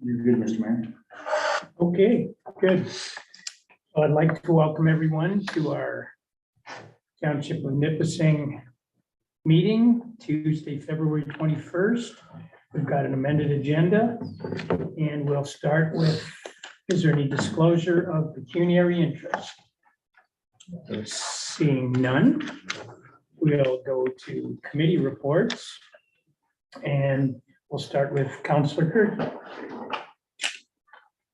You're good, Mr. Mayor. Okay, good. So I'd like to welcome everyone to our Township of Nipissing meeting, Tuesday, February 21st. We've got an amended agenda, and we'll start with, is there any disclosure of pecuniary interest? Seeing none, we'll go to committee reports, and we'll start with Councillor Kirk.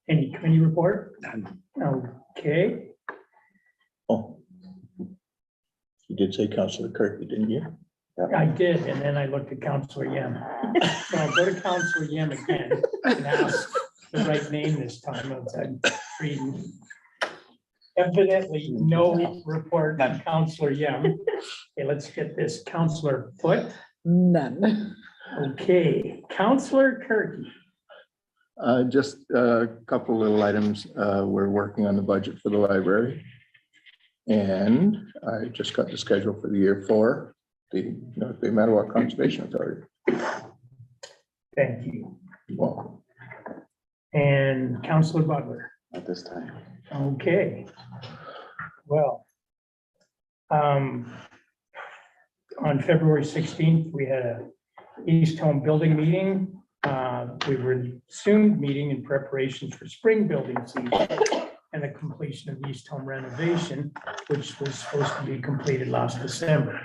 Any committee report? Okay, Oh, you did say Councillor Kirky, didn't you? I did, and then I looked at Councillor Yem. So I'll go to Councillor Yem again and ask the right name this time. I'm reading. Evidently, no report on Councillor Yem. Okay, let's get this. Councillor Foot. None. Okay, Councillor Kirky. Just a couple little items. We're working on the budget for the library. And I just got the schedule for the year for the North Bay Mattawa Conservation Authority. Thank you. Well, And Councillor Butler. At this time. Okay. Well, on February 16th, we had a East Home building meeting. We resumed meeting in preparations for spring building season and the completion of East Home renovation, which was supposed to be completed last December.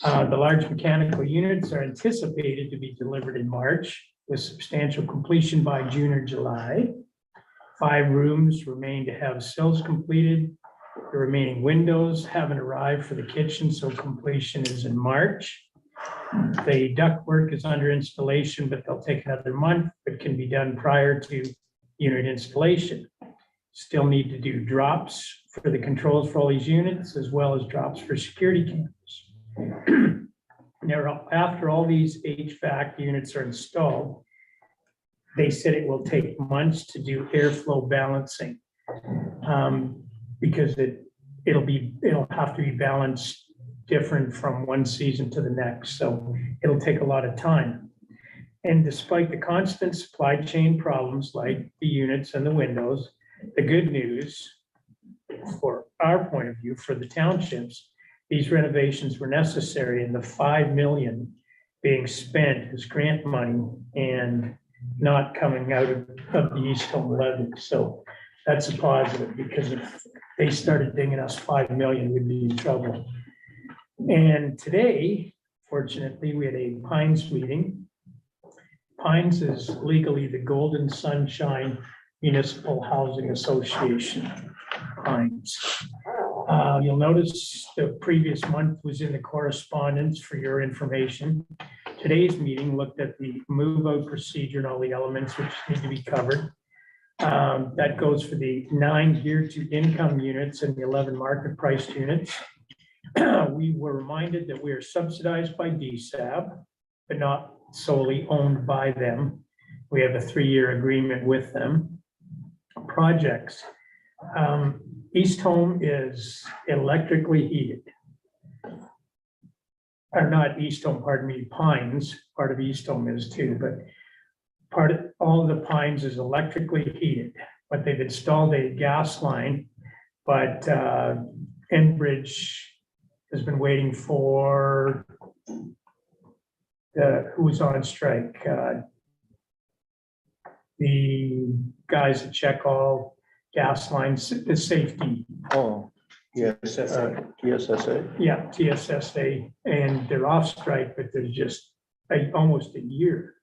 The large mechanical units are anticipated to be delivered in March with substantial completion by June or July. 5 rooms remain to have sills completed. The remaining windows haven't arrived for the kitchen, so completion is in March. The ductwork is under installation, but they'll take another month, but can be done prior to unit installation. Still need to do drops for the controls for all these units, as well as drops for security cameras. Now, after all these HVAC units are installed, they said it will take months to do airflow balancing, because it'll have to be balanced different from one season to the next. So it'll take a lot of time. And despite the constant supply chain problems like the units and the windows, the good news for our point of view for the townships, these renovations were necessary, and the $5 million being spent as grant money and not coming out of the East Home levy. So that's a positive, because if they started dinging us $5 million, we'd be in trouble. And today, fortunately, we had a Pines meeting. Pines is legally the Golden Sunshine Municipal Housing Association, Pines. You'll notice the previous month was in the correspondence for your information. Today's meeting looked at the move-out procedure and all the elements which need to be covered. That goes for the 9 year-to-income units and the 11 market-priced units. We were reminded that we are subsidized by DSAB, but not solely owned by them. We have a 3-year agreement with them. Projects. East Home is electrically heated. Or not East Home, pardon me, Pines, part of East Home is too, but all of the Pines is electrically heated. But they've installed a gas line, but Enbridge has been waiting for who's on strike. The guys that check all gas lines, the safety. oh, yes, TSSA. Yeah, TSSA, and they're off strike, but there's just almost a year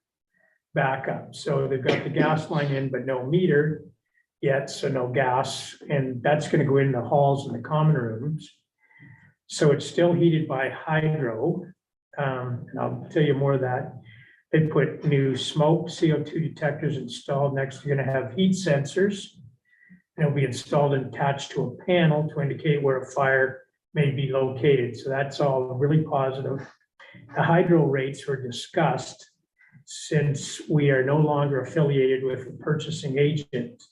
backup. So they've got the gas line in, but no meter yet, so no gas, and that's going to go in the halls and the common rooms. So it's still heated by hydro, and I'll tell you more of that. They put new smoke CO2 detectors installed. Next, you're going to have heat sensors. And it'll be installed and attached to a panel to indicate where a fire may be located. So that's all really positive. The hydro rates were discussed since we are no longer affiliated with a purchasing agent.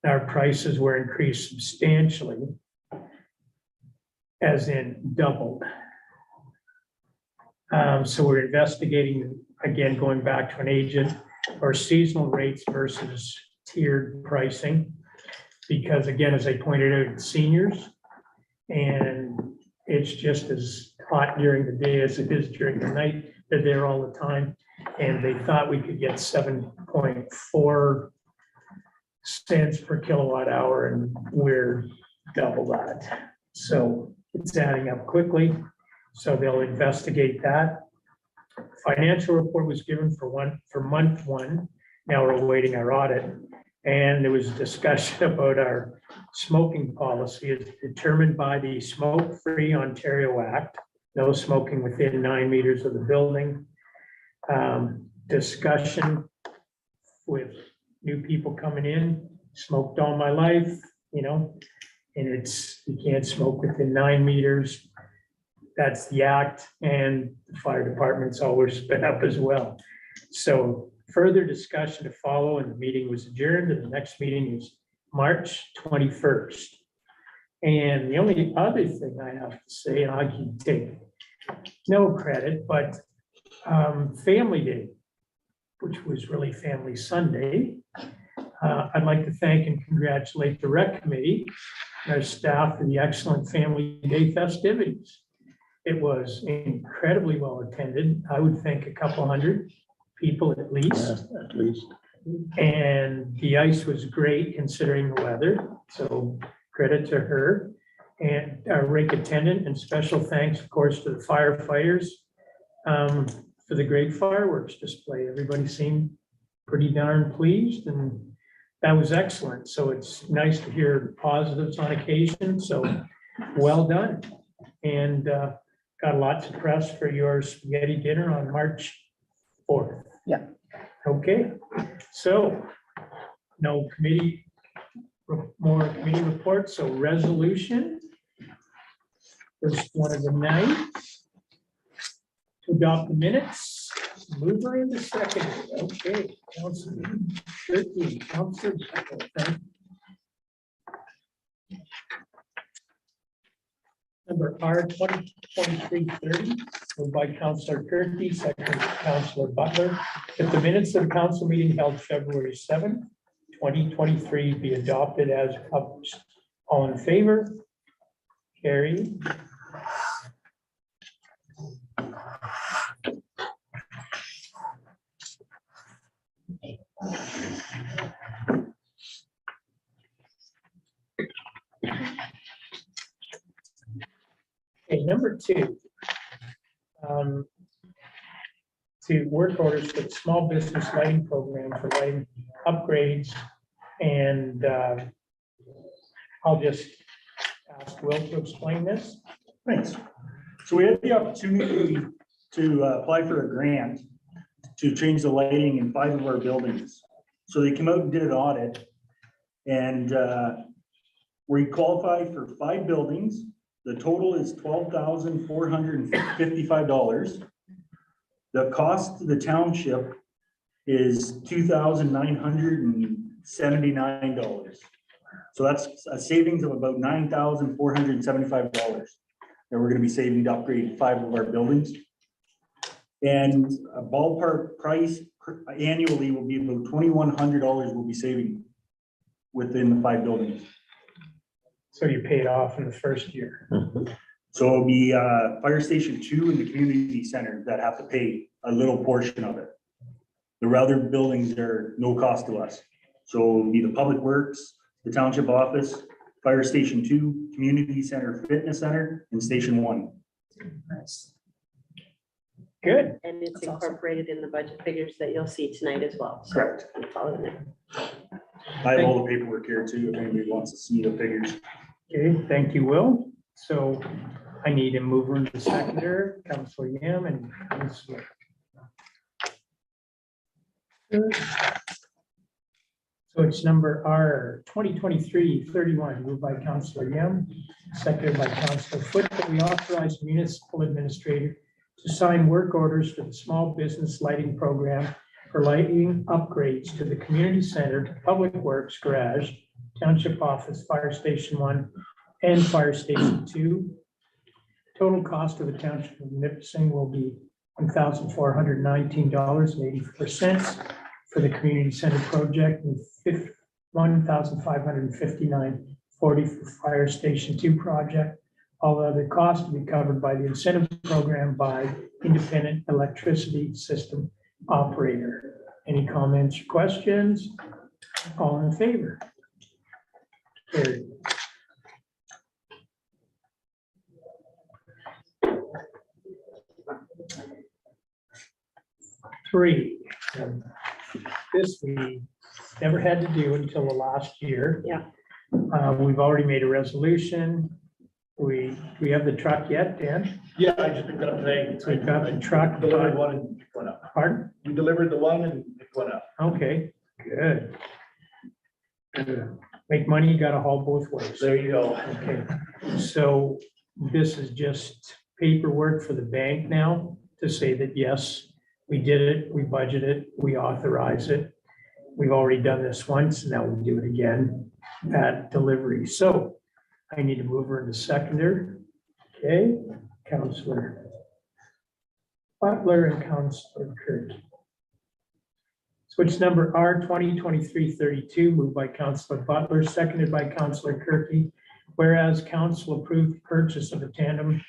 Our prices were increased substantially, as in doubled. So we're investigating, again, going back to an agent. or seasonal rates versus tiered pricing. Because again, as I pointed out, it's seniors, and it's just as hot during the day as it is during the night. They're there all the time. And they thought we could get 7.4 cents per kilowatt hour, and we're double that. So it's adding up quickly. So they'll investigate that. Financial report was given for month one. Now we're awaiting our audit. And there was discussion about our smoking policy is determined by the Smoke-Free Ontario Act. No smoking within 9 meters of the building. Discussion with new people coming in, smoked all my life, you know, and it's, you can't smoke within 9 meters. That's the act, and the fire department's always been up as well. So further discussion to follow, and the meeting was adjourned, and the next meeting is March 21st. And the only other thing I have to say, and I can take no credit, but Family Day, which was really Family Sunday. I'd like to thank and congratulate the rec committee and our staff for the excellent Family Day festivities. It was incredibly well attended. I would think a couple hundred people at least. Yeah, at least. And the ice was great considering the weather. So credit to her and our rink attendant, and special thanks, of course, to the firefighters for the great fireworks display. Everybody seemed pretty darn pleased, and that was excellent. So it's nice to hear positives on occasion. So well done. And got lots of press for your spaghetti dinner on March 4th. Yeah. Okay, so no committee, more committee reports, so resolution. First one of the night. To adopt the minutes, mover in the second. Okay, Councilor 13, Councilor Beckle, thank you. Number R 2023-30, moved by Councilor Kirky, second Councilor Butler. If the minutes of the council meeting held February 7th, 2023 be adopted as published. All in favor? Carried. Okay, number 2. To work orders for the small business lighting program for lighting upgrades. And I'll just ask Will to explain this. Thanks. So we had the opportunity to apply for a grant to change the lighting in 5 of our buildings. So they came out and did an audit, and we qualified for 5 buildings. The total is $12,455. The cost to the township is $2,979. So that's a savings of about $9,475 that we're going to be saving to upgrade 5 of our buildings. And a ballpark price annually will be about $2,100 we'll be saving within the 5 buildings. So you paid off in the first year. So it'll be Fire Station 2 and the community center that have to pay a little portion of it. The other buildings are no cost to us. So it'll be the Public Works, the Township Office, Fire Station 2, Community Center, Fitness Center, and Station 1. Nice. Good. And it's incorporated in the budget figures that you'll see tonight as well. So Correct. follow them in. I have all the paperwork here too, if anybody wants to see the figures. Okay, thank you, Will. So I need a mover and a seconder, Councilor Yam and Councilor. So it's number R 2023-31, moved by Councilor Yam, seconded by Councilor Foote, that we authorize municipal administrator to sign work orders for the small business lighting program for lighting upgrades to the community center, Public Works Garage, Township Office, Fire Station 1, and Fire Station 2. Total cost of the Township of Nipissing will be $1,419.84 for the community center project and $1,559.40 for fire station 2 project. All other costs to be covered by the incentive program by independent electricity system operator. Any comments or questions? All in favor? Carried. Three, this we never had to do until the last year. Yeah. We've already made a resolution. We have the truck yet, Dan? Yeah, I just picked it up today. So we've got the truck. Delivered one and it went up. Pardon? We delivered the one and it went up. Okay, good. Make money, you gotta haul both ways. There you go. Okay, so this is just paperwork for the bank now to say that, yes, we did it, we budgeted, we authorize it. We've already done this once, now we do it again at delivery. So I need to move her into seconder. Okay, Counselor Butler and Counselor Kirk. Switch number R 2023-32, moved by Counselor Butler, seconded by Counselor Kirky. Whereas council approved purchase of a tandem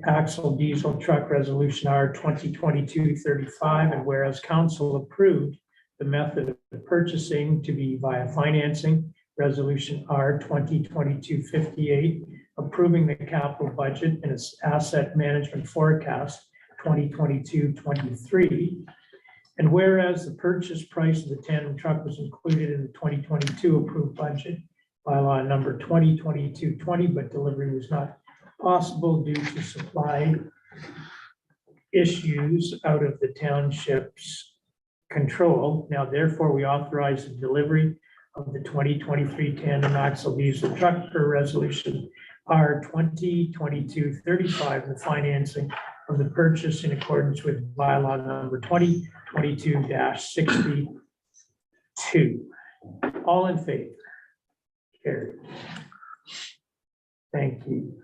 axle diesel truck resolution R 2022-35, and whereas council approved the method of purchasing to be via financing resolution R 2022-58, approving the capital budget and its asset management forecast 2022-23. And whereas the purchase price of the tandem truck was included in the 2022 approved budget bylaw number 2022-20, but delivery was not possible due to supply issues out of the township's control. Now, therefore, we authorize the delivery of the 2023 tandem axle diesel truck per resolution R 2022-35, the financing of the purchase in accordance with bylaw number 2022-62. All in favor? Carried. Thank you.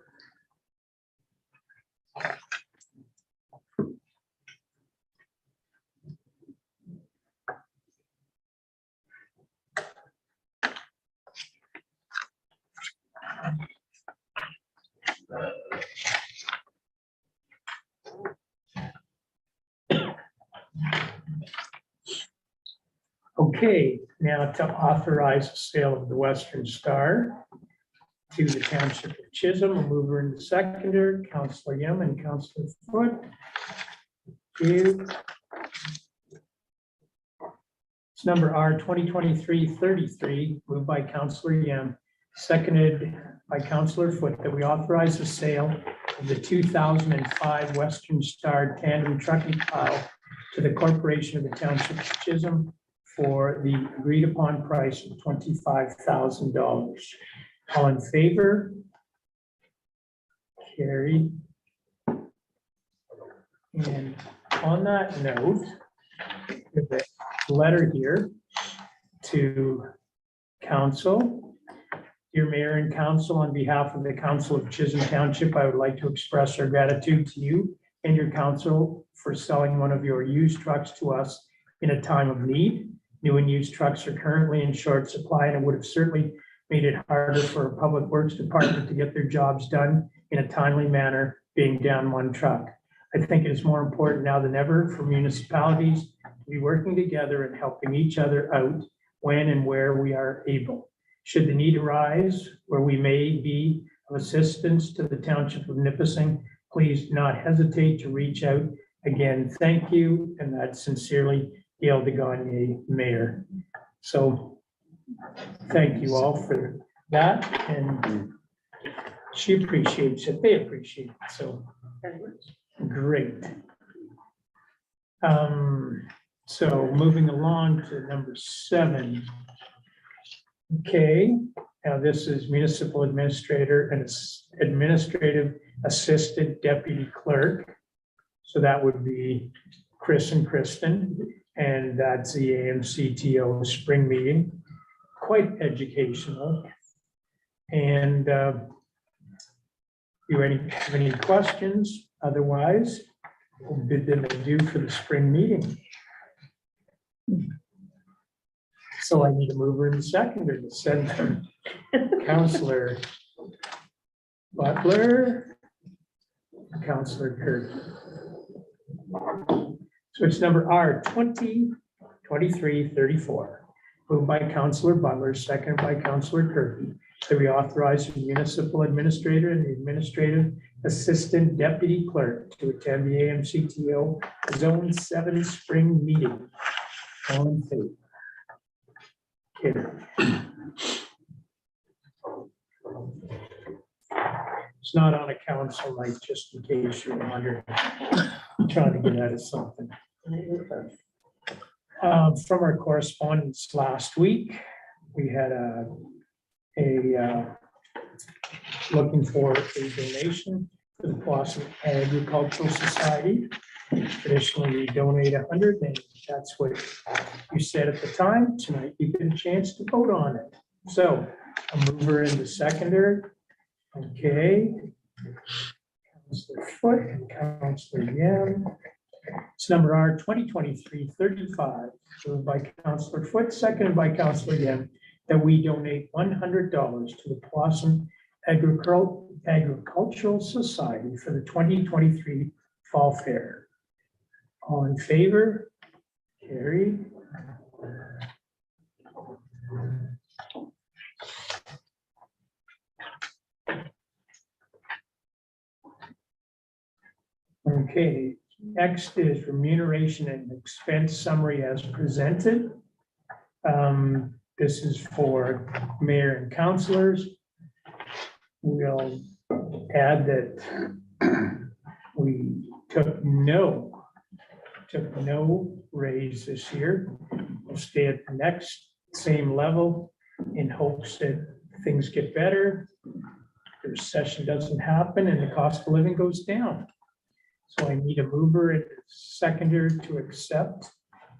Okay, now to authorize the sale of the Western Star to the Township of Chisholm. We'll move her into seconder, Councillor Yum and Councillor Foote. Thank you. It's number R 2023-33, moved by Councillor Yum, seconded by Councillor Foote, that we authorize the sale of the 2005 Western Star tandem trucking plow to the Corporation of the Township of Chisholm for the agreed upon price of $25,000. All in favor? Carried. And on that note, there's a letter here to council. Dear Mayor and Council, on behalf of the Council of Chisholm Township, I would like to express our gratitude to you and your council for selling one of your used trucks to us in a time of need. New and used trucks are currently in short supply, and it would have certainly made it harder for a public works department to get their jobs done in a timely manner, being down one truck. I think it is more important now than ever for municipalities to be working together and helping each other out when and where we are able. Should the need arise where we may be of assistance to the Township of Nipissing, please do not hesitate to reach out. Again, thank you, and that's sincerely Gail DeGagne, Mayor. So thank you all for that, and she appreciates it, they appreciate it, so great. So moving along to number 7. Okay, now this is municipal administrator and administrative assistant deputy clerk. So that would be Chris and Kristen, and that's the AMCTO spring meeting. Quite educational. And you have any questions? Otherwise, we'll bid them adieu for the spring meeting. So I need a mover and seconder to send them. Counselor Butler, Counselor Kirk. So it's number R 2023-34, moved by Counselor Butler, seconded by Counselor Kirky, to reauthorize the municipal administrator and the administrative assistant deputy clerk to attend the AMCTO Zone 7 spring meeting. All in favor? Carried. It's not on a council night, just in case you're wondering. I'm trying to get out of something. From our correspondence last week, we had looking for a donation for the Blossom Agricultural Society. Traditionally, we donate 100, and that's what you said at the time. Tonight, you get a chance to vote on it. So a mover and the seconder. Okay. Counselor Foote and Counselor Yam. It's number R 2023-35, moved by Counselor Foote, seconded by Counselor Yam, that we donate $100 to the Blossom Agricultural Society for the 2023 Fall Fair. All in favor? Carried. Okay, next is remuneration and expense summary as presented. This is for mayor and councilors. We'll add that we took no raise this year. We'll stay at the next same level in hopes that things get better, the recession doesn't happen, and the cost of living goes down. So I need a mover and a seconder to accept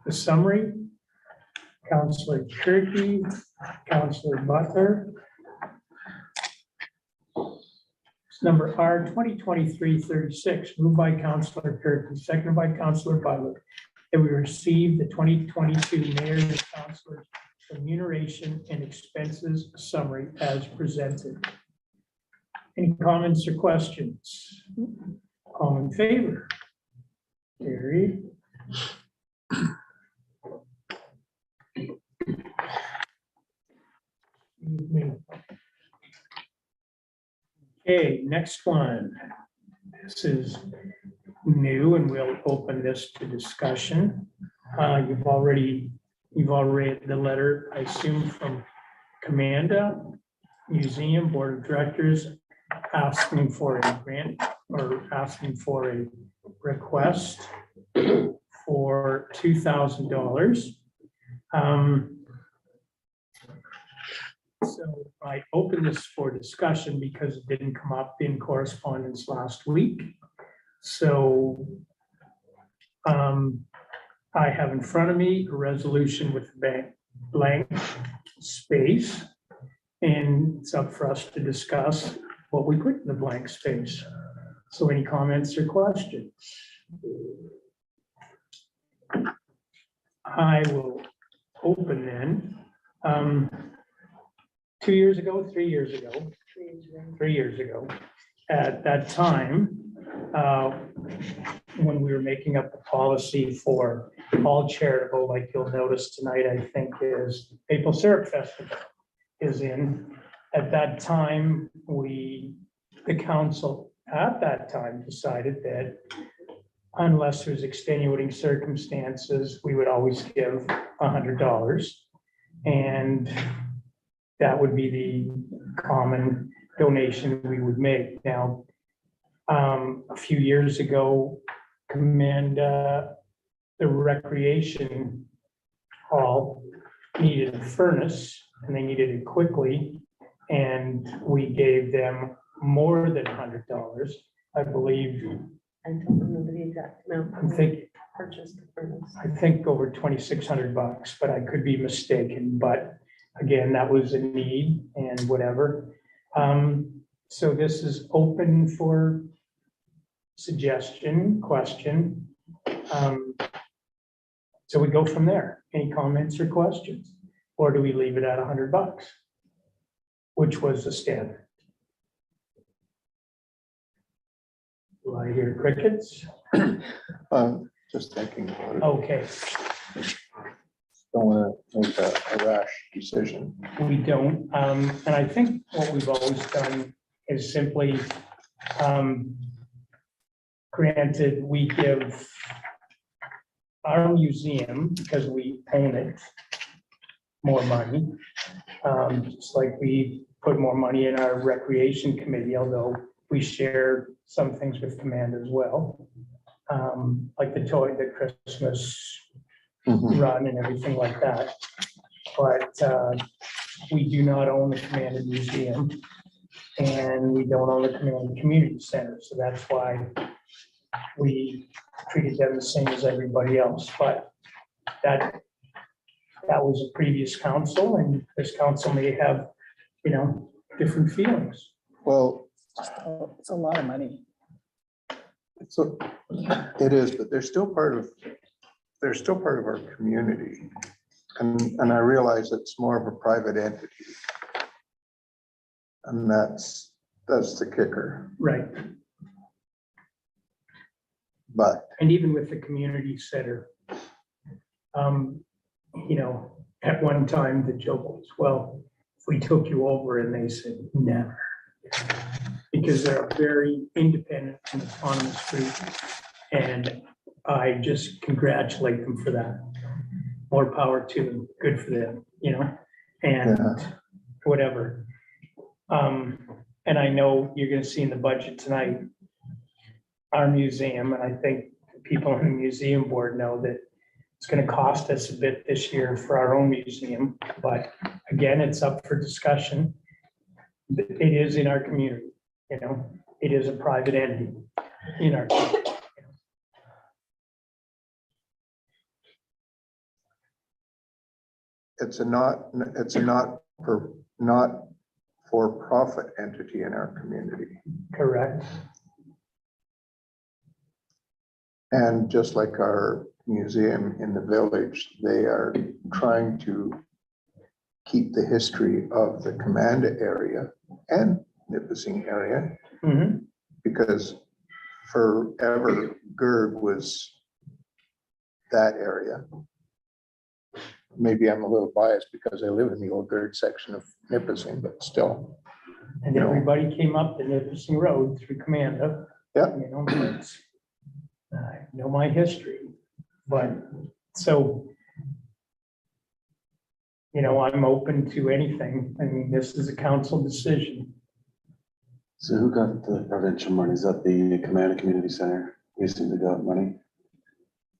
the summary. Counselor Kirky, Counselor Butler. It's number R 2023-36, moved by Counselor Kirky, seconded by Counselor Butler, that we receive the 2022 mayor and councilors remuneration and expenses summary as presented. Any comments or questions? All in favor? Carried. Okay, next one. This is new and we'll open this to discussion. You've already read the letter, I assume, from Commanda Museum Board of Directors asking for a grant or asking for a request for $2,000. So I opened this for discussion because it didn't come up in correspondence last week. So I have in front of me a resolution with blank space, and it's up for us to discuss what we put in the blank space. So any comments or questions? I will open then. 2 years ago, 3 years ago, 3 years ago, at that time, when we were making up the policy for all charitable, like you'll notice tonight, I think is Maple Syrup Festival is in. At that time, the council at that time decided that unless there's extenuating circumstances, we would always give $100. And that would be the common donation we would make. Now, a few years ago, the recreation hall needed a furnace and they needed it quickly. And we gave them more than $100, I believe. I don't remember the exact amount. I'm thinking, Purchased the furnace. I think over $2,600, but I could be mistaken. But again, that was a need and whatever. So this is open for suggestion, question. So we go from there. Any comments or questions? Or do we leave it at $100? Which was the standard? Do I hear crickets? Just thinking about it. Okay, Don't want to make a rash decision. we don't. And I think what we've always done is simply, granted, we give our museum, because we own it, more money. Just like we put more money in our recreation committee, although we share some things with command as well. Like the Christmas Mhm. run and everything like that. But we do not own the command museum, and we don't own the command community center. So that's why we treated them the same as everybody else. But that was a previous council, and this council may have, different feelings. Well, It's a lot of money. so it is, but they're still part of our community. And I realize it's more of a private entity. And that's the kicker. Right. But And even with the community center, at one time, the joke was, well, if we took you over, and they said, never. Because they're a very independent and autonomous group. And I just congratulate them for that. More power to them, good for them, and whatever. And I know you're gonna see in the budget tonight, our museum, and I think the people on the museum board know that it's gonna cost us a bit this year for our own museum, but again, it's up for discussion. It is in our community, it is a private entity in our community. it's a not for profit entity in our community. Correct. And just like our museum in the village, they are trying to keep the history of the command area and Nipissing area, Mhm. because forever GERG was that area. Maybe I'm a little biased because I live in the old GERG section of Nipissing, but still. And everybody came up the Nipissing Road through Commando. Yeah. But I know my history, but so, I'm open to anything. I mean, this is a council decision. So who got the provincial money? Is that the Command Community Center? Recently got money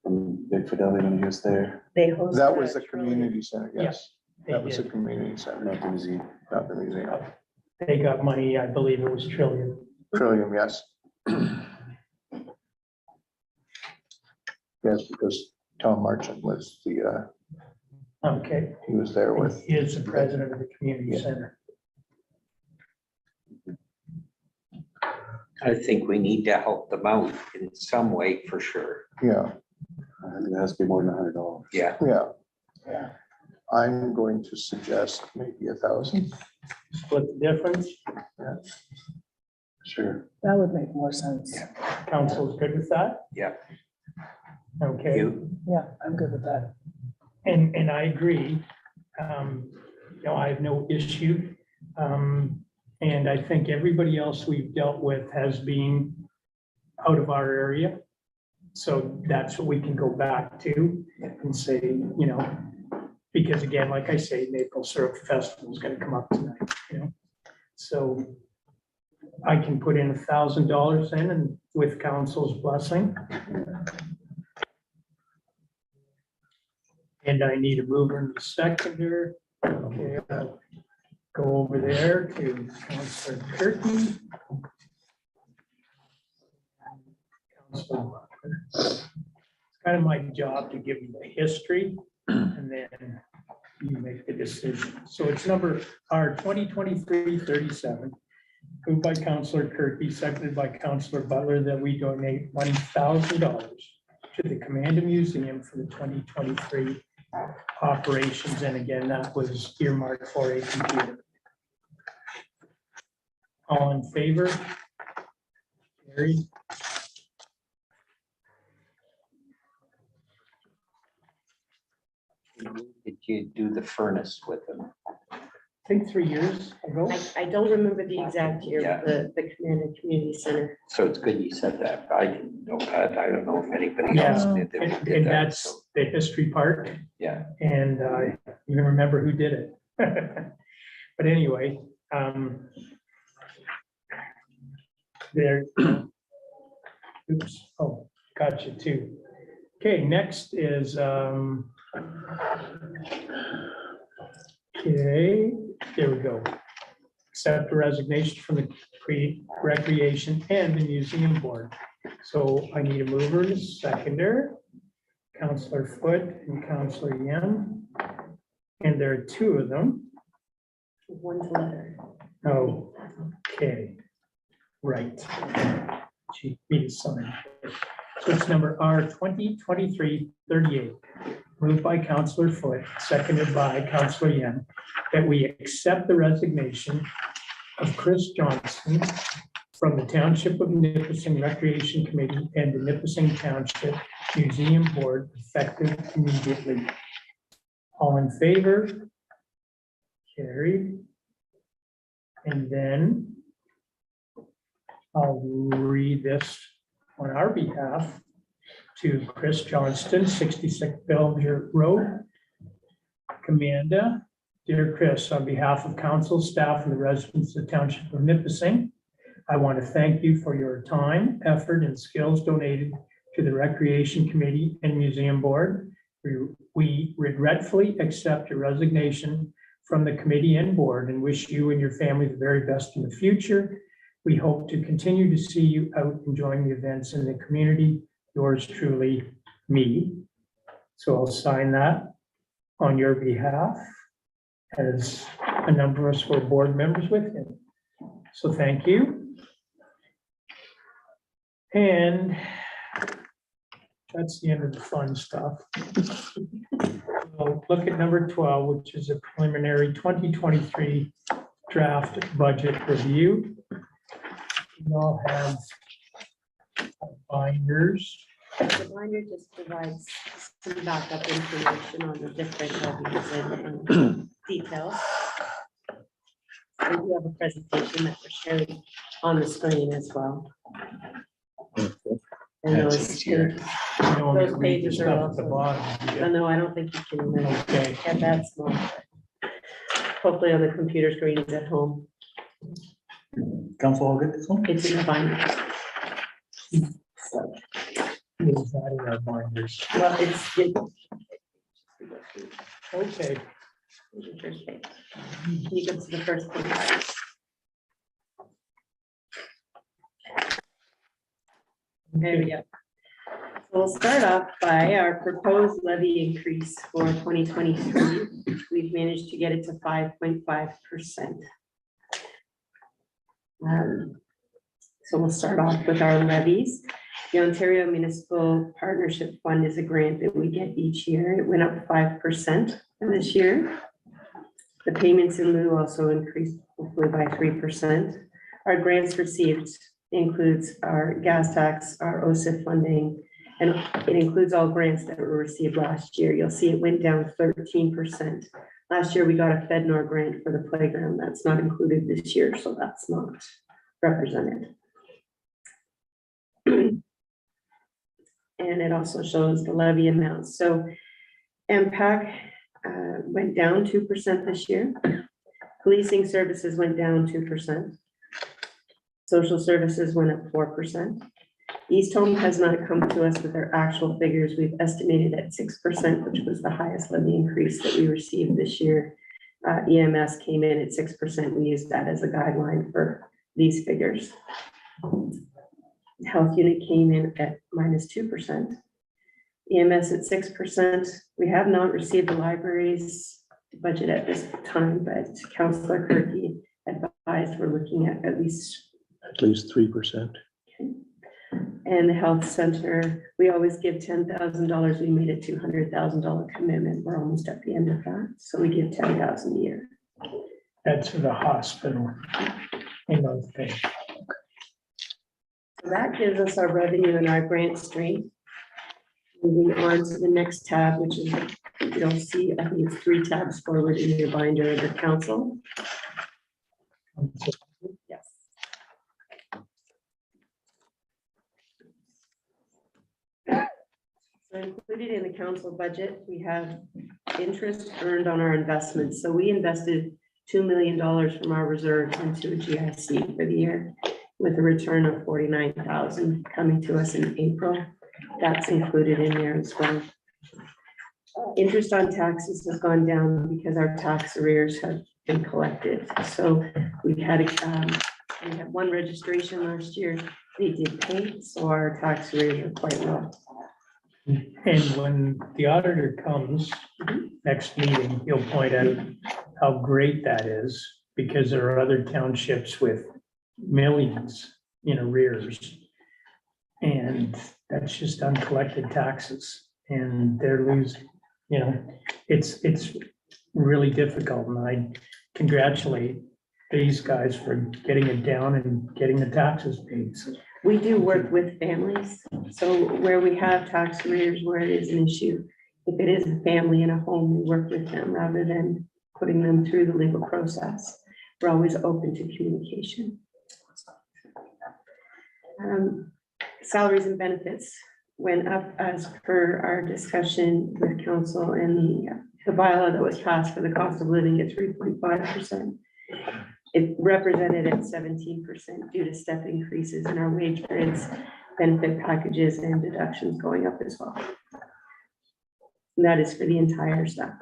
from Big Fidelity when he was there, They host. That was the that community center, yes. They That was the did. community center, not the museum. not the museum. They got money, I believe it was Trillium. Trillium, yes. Yes, because Tom Marchant was Okay. he was there with, He is the president of the community Yeah. center. I think we need to help them out in some way for sure. yeah, I think it has to be more than $100. Yeah. yeah. I'm going to suggest maybe 1,000. Split the difference. Sure. That would make more sense. Council's good with that? Yeah. Okay. You, Yeah, I'm good with that. And I agree. I have no issue. And I think everybody else we've dealt with has been out of our area. So that's what we can go back to and say, because again, like I say, Maple Syrup Festival is gonna come up tonight, So I can put in $1,000 in and with council's blessing. And I need a mover and a seconder. Okay, I'll go over there to Councilor Curtin. Councilor Butler. It's kind of my job to give you the history and then you make the decision. So it's our 2023-37, moved by Councilor Kirky, seconded by Councilor Butler, that we donate $1,000 to the Command Museum for the 2023 operations, and again, that was earmarked for a computer. All in favor? Carried. Did you do the furnace with them? I think 3 years ago. I don't remember the exact year, Yeah. the Commander Community Center. So it's good you said that. I didn't know that. I don't know if anybody Yeah. else did that. And did that, that's so, the history part. Yeah. And I even remember who did it. But anyway, there. Oops, oh, gotcha too. Okay, next is, okay, there we go. Accept the resignation from the recreation and the museum board. So I need a mover and a seconder, Counselor Foote and Counselor Yem. And there are two of them. One's letter. Oh, okay, right. She needs to sign. So it's number R 2023-38, moved by Counselor Foote, seconded by Counselor Yem, that we accept the resignation of Chris Johnson from the Township of Nipissing Recreation Committee and the Nipissing Township Museum Board effective immediately. All in favor? Carried. And then I'll read this on our behalf to Chris Johnston, 66 Belgier Road. Commanda, dear Chris, on behalf of council, staff, and the residents of the Township of Nipissing, I want to thank you for your time, effort, and skills donated to the Recreation Committee and Museum Board. We regretfully accept your resignation from the committee and board and wish you and your family the very best in the future. We hope to continue to see you out enjoying the events in the community. Yours truly, me. So I'll sign that on your behalf, as a number of us were board members with him. So thank you. And that's the end of the fun stuff. We'll look at number 12, which is a preliminary 2023 draft budget review. We all have binders. The binder just provides some backup information on the different levies and details. We do have a presentation that we're sharing on the screen as well. And That's those easier. pages, You know, Those we read the pages are stuff at the also- bottom. no, I don't think you can Okay. get that small. Hopefully on the computer screens at home, Council, I'll get this one. it's in the binder. So, Is that in our binders? well, it's. Okay. You go to the first page. There we go. So we'll start off by our proposed levy increase for 2023. We've managed to get it to 5.5%. So we'll start off with our levies. The Ontario Municipal Partnership Fund is a grant that we get each year. It went up 5% this year. The payments in lieu also increased hopefully by 3%. Our grants received includes our gas tax, our OSIF funding, and it includes all grants that were received last year. You'll see it went down 13%. Last year, we got a FedNor grant for the playground. That's not included this year, so that's not represented. And it also shows the levy amounts. So MPAC went down 2% this year. Policing services went down 2%. Social services went up 4%. East Home has not come to us with their actual figures. We've estimated at 6%, which was the highest levy increase that we received this year. EMS came in at 6%. We used that as a guideline for these figures. Health unit came in at -2%. EMS at 6%. We have not received the library's budget at this time, but Councillor Kirky advised we're looking at least 3%. And the health center, we always give $10,000. We made a $200,000 commitment. We're almost at the end of that. So we give 10,000 a year. That's for the hospital. In those things. So that gives us our revenue and our grant stream. Moving on to the next tab, which is, you'll see, I think it's 3 tabs forward in your binder under council. Yes. So included in the council budget, we have interest earned on our investments. So we invested $2 million from our reserve into a GIC for the year with a return of 49,000 coming to us in April. That's included in there as well. Interest on taxes has gone down because our tax arrears have been collected. So we had one registration last year. They did pay, so our tax arrears are quite low. And when the auditor comes next meeting, he'll point out how great that is, because there are other townships with millions in arrears. And that's just uncollected taxes, and they're losing, it's really difficult. And I congratulate these guys for getting it down and getting the taxes paid. So We do work with families, so where we have tax arrears, where it is an issue, if it is a family in a home, we work with them rather than putting them through the legal process. We're always open to communication. Salaries and benefits went up as per our discussion with council and the bylaw that was passed for the cost of living at 3.5%. It represented at 17% due to step increases in our wage grids, benefit packages, and deductions going up as well. And that is for the entire staff.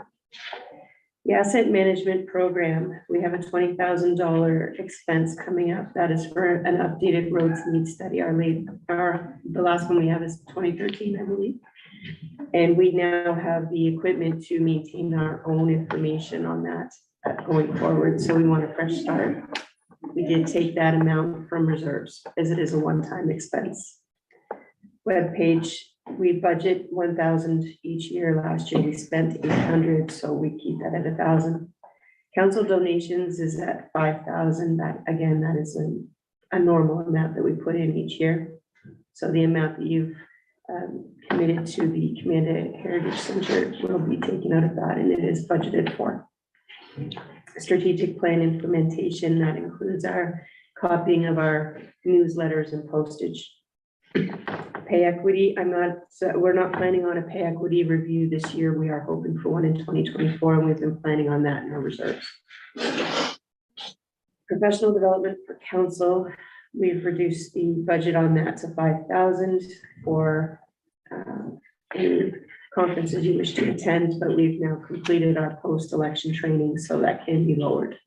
The asset management program, we have a $20,000 expense coming up. That is for an updated roads needs study. The last one we have is 2013, I believe. And we now have the equipment to maintain our own information on that going forward. So we want a fresh start. We did take that amount from reserves as it is a one-time expense. Web page, we budget 1,000 each year. Last year we spent 800, so we keep that at 1,000. Council donations is at 5,000. That again, that is a normal amount that we put in each year. So the amount that you've committed to the Community Heritage Center will be taken out of that, and it is budgeted for. Strategic plan implementation, that includes our copying of our newsletters and postage. Pay equity, we're not planning on a pay equity review this year. We are hoping for one in 2024, and we've been planning on that in our reserves. Professional development for council, we've reduced the budget on that to 5,000 for any conferences you wish to attend, but we've now completed our post-election training, so that can be lowered.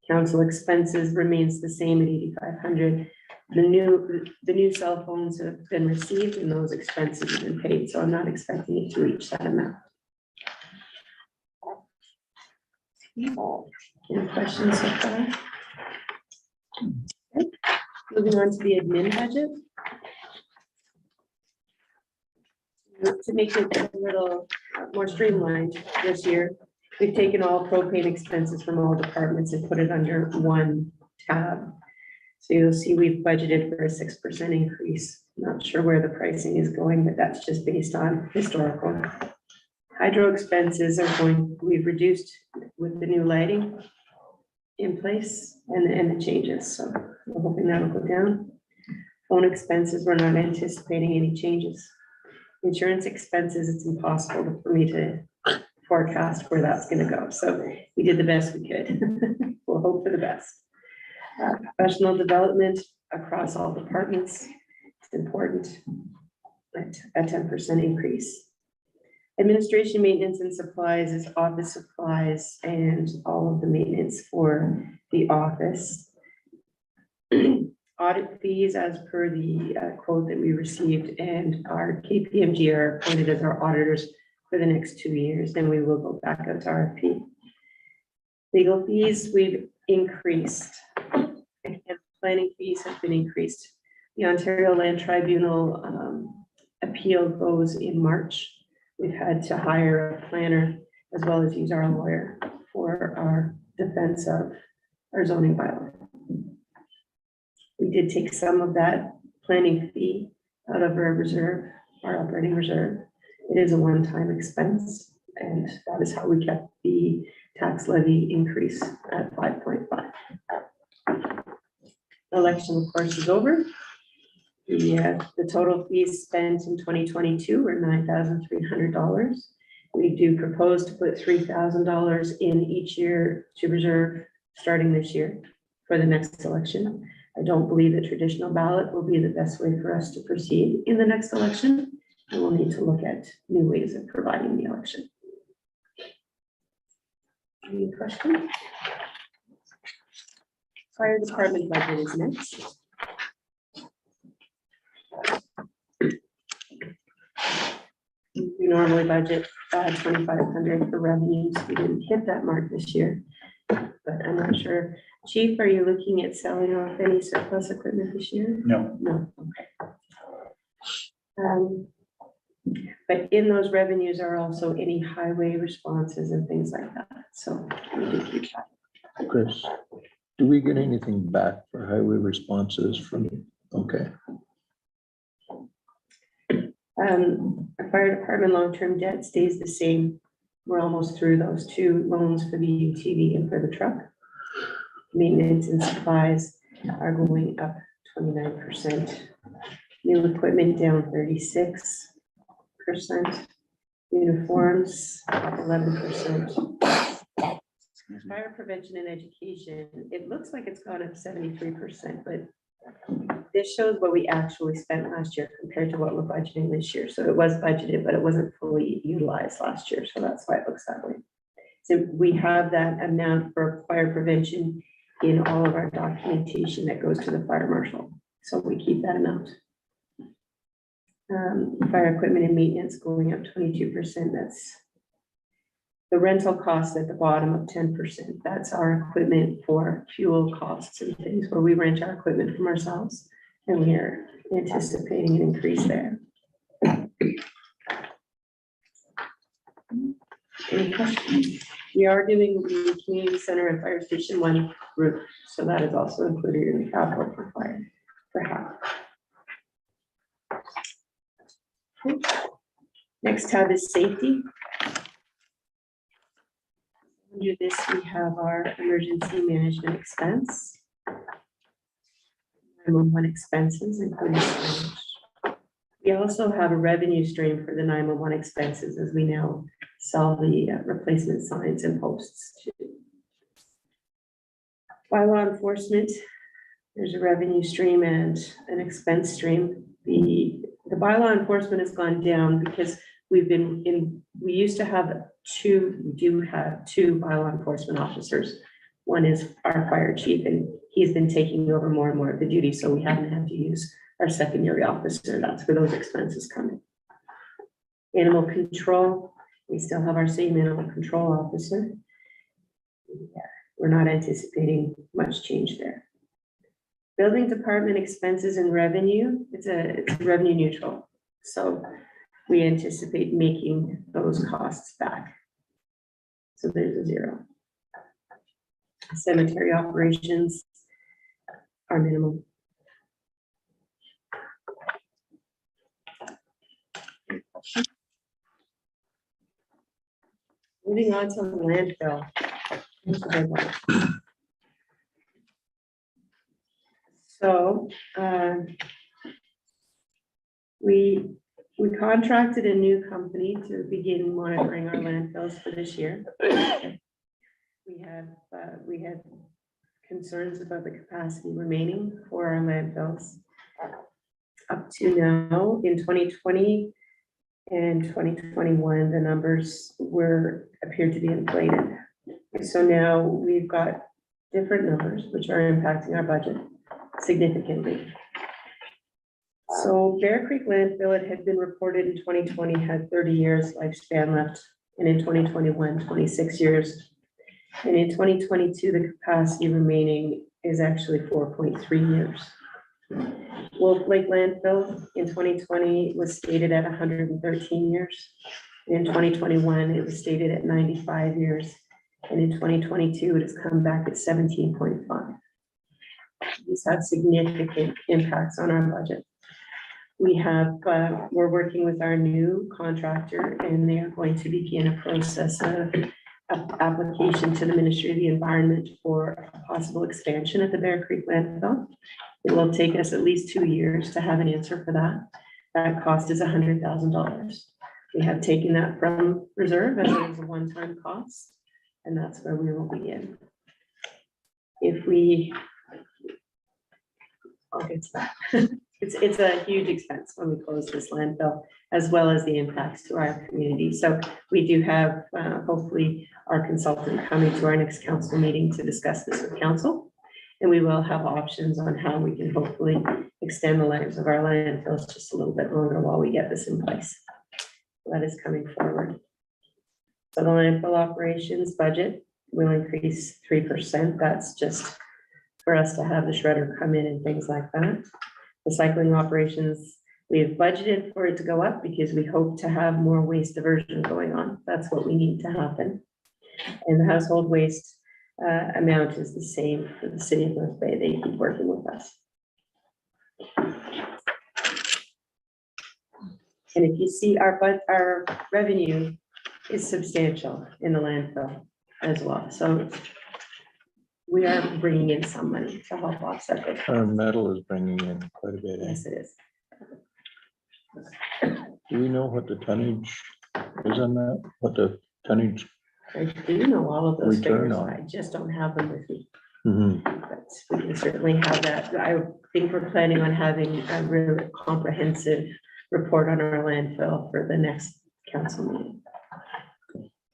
Council expenses remains the same at 8,500. The new cell phones have been received and those expenses have been paid, so I'm not expecting it to reach that amount. Any questions so far? Okay. Moving on to the admin budget. To make it a little more streamlined this year, we've taken all propane expenses from all departments and put it under one tab. So you'll see we've budgeted for a 6% increase. Not sure where the pricing is going, but that's just based on historical. Hydro expenses we've reduced with the new lighting in place and the changes. So we're hoping that'll go down. Phone expenses, we're not anticipating any changes. Insurance expenses, it's impossible for me to forecast where that's going to go. So we did the best we could. We'll hope for the best. Professional development across all departments, it's important, at a 10% increase. Administration, maintenance, and supplies is office supplies and all of the maintenance for the office. Audit fees as per the quote that we received, and our KPMG are appointed as our auditors for the next 2 years. Then we will go back out to RFP. Legal fees, we've increased. And planning fees have been increased. The Ontario Land Tribunal appeal goes in March. We've had to hire a planner as well as use our lawyer for our defense of our zoning bylaw. We did take some of that planning fee out of our reserve, our operating reserve. It is a one-time expense, and that is how we kept the tax levy increase at 5.5. Election, of course, is over. The total fees spent in 2022 were $9,300. We do propose to put $3,000 in each year to reserve starting this year for the next election. I don't believe the traditional ballot will be the best way for us to proceed in the next election. And we'll need to look at new ways of providing the election. Any questions? Fire department budget is next. We normally budget 2,500 for revenues. We didn't hit that mark this year, but I'm not sure. Chief, are you looking at selling off any surplus equipment this year? No, No, okay. But in those revenues are also any highway responses and things like that. So we do keep that. Chris, do we get anything back for highway responses from, okay, Our fire department long-term debt stays the same. We're almost through those two loans for the UTV and for the truck. Maintenance and supplies are going up 29%. New equipment down 36%. Uniforms up 11%. Fire prevention and education, it looks like it's gone up 73%, but this shows what we actually spent last year compared to what we're budgeting this year. So it was budgeted, but it wasn't fully utilized last year. So that's why it looks that way. So we have that amount for fire prevention in all of our documentation that goes to the fire marshal. So we keep that amount. Fire equipment and maintenance going up 22%. That's the rental costs at the bottom of 10%. That's our equipment for fuel costs and things where we rent our equipment from ourselves. And we are anticipating an increase there. Any questions? We are doing the community center and fire station 1 roof. So that is also included in the capital for fire for half. Next tab is safety. Under this, we have our emergency management expense. 911 expenses, including signage. We also have a revenue stream for the 911 expenses as we now sell the replacement signs and posts. By law enforcement, there's a revenue stream and an expense stream. The bylaw enforcement has gone down because we used to have we do have two bylaw enforcement officers. One is our fire chief, and he's been taking over more and more of the duty, so we haven't had to use our secondary officer. That's where those expenses come in. Animal control, we still have our same animal control officer. Yeah, we're not anticipating much change there. Building department expenses and revenue, it's revenue neutral. So we anticipate making those costs back. So there's a 0. Cemetery operations are minimal. Moving on to the landfill. So we contracted a new company to begin monitoring our landfills for this year. We had concerns about the capacity remaining for our landfills. Up to now, in 2020 and 2021, the numbers appeared to be inflated. So now we've got different numbers which are impacting our budget significantly. So Bear Creek landfill, it had been reported in 2020 had 30 years lifespan left, and in 2021, 26 years. And in 2022, the capacity remaining is actually 4.3 years. Wolf Lake landfill in 2020 was stated at 113 years. In 2021, it was stated at 95 years. And in 2022, it has come back at 17.5. These have significant impacts on our budget. We're working with our new contractor, and they are going to begin a process of application to the Ministry of the Environment for a possible expansion at the Bear Creek landfill. It will take us at least 2 years to have an answer for that. That cost is $100,000. We have taken that from reserve as it is a one-time cost, and that's where we will begin. I'll get to that. It's a huge expense when we close this landfill, as well as the impacts to our community. So we do have hopefully our consultant coming to our next council meeting to discuss this with council. And we will have options on how we can hopefully extend the lives of our landfills just a little bit longer while we get this in place. That is coming forward. So the landfill operations budget will increase 3%. That's just for us to have the shredder come in and things like that. Recycling operations, we have budgeted for it to go up because we hope to have more waste diversion going on. That's what we need to happen. And the household waste amount is the same for the city of North Bay. They keep working with us. And if you see our revenue is substantial in the landfill as well. So we are bringing in some money to help offset it. Our metal is bringing in quite a bit. Yes, it is. Do we know what the tonnage is on that? What the tonnage? I do know all of those Return figures. on. I just don't have them with me. Mhm. But we can certainly have that. I think we're planning on having a really comprehensive report on our landfill for the next council meeting.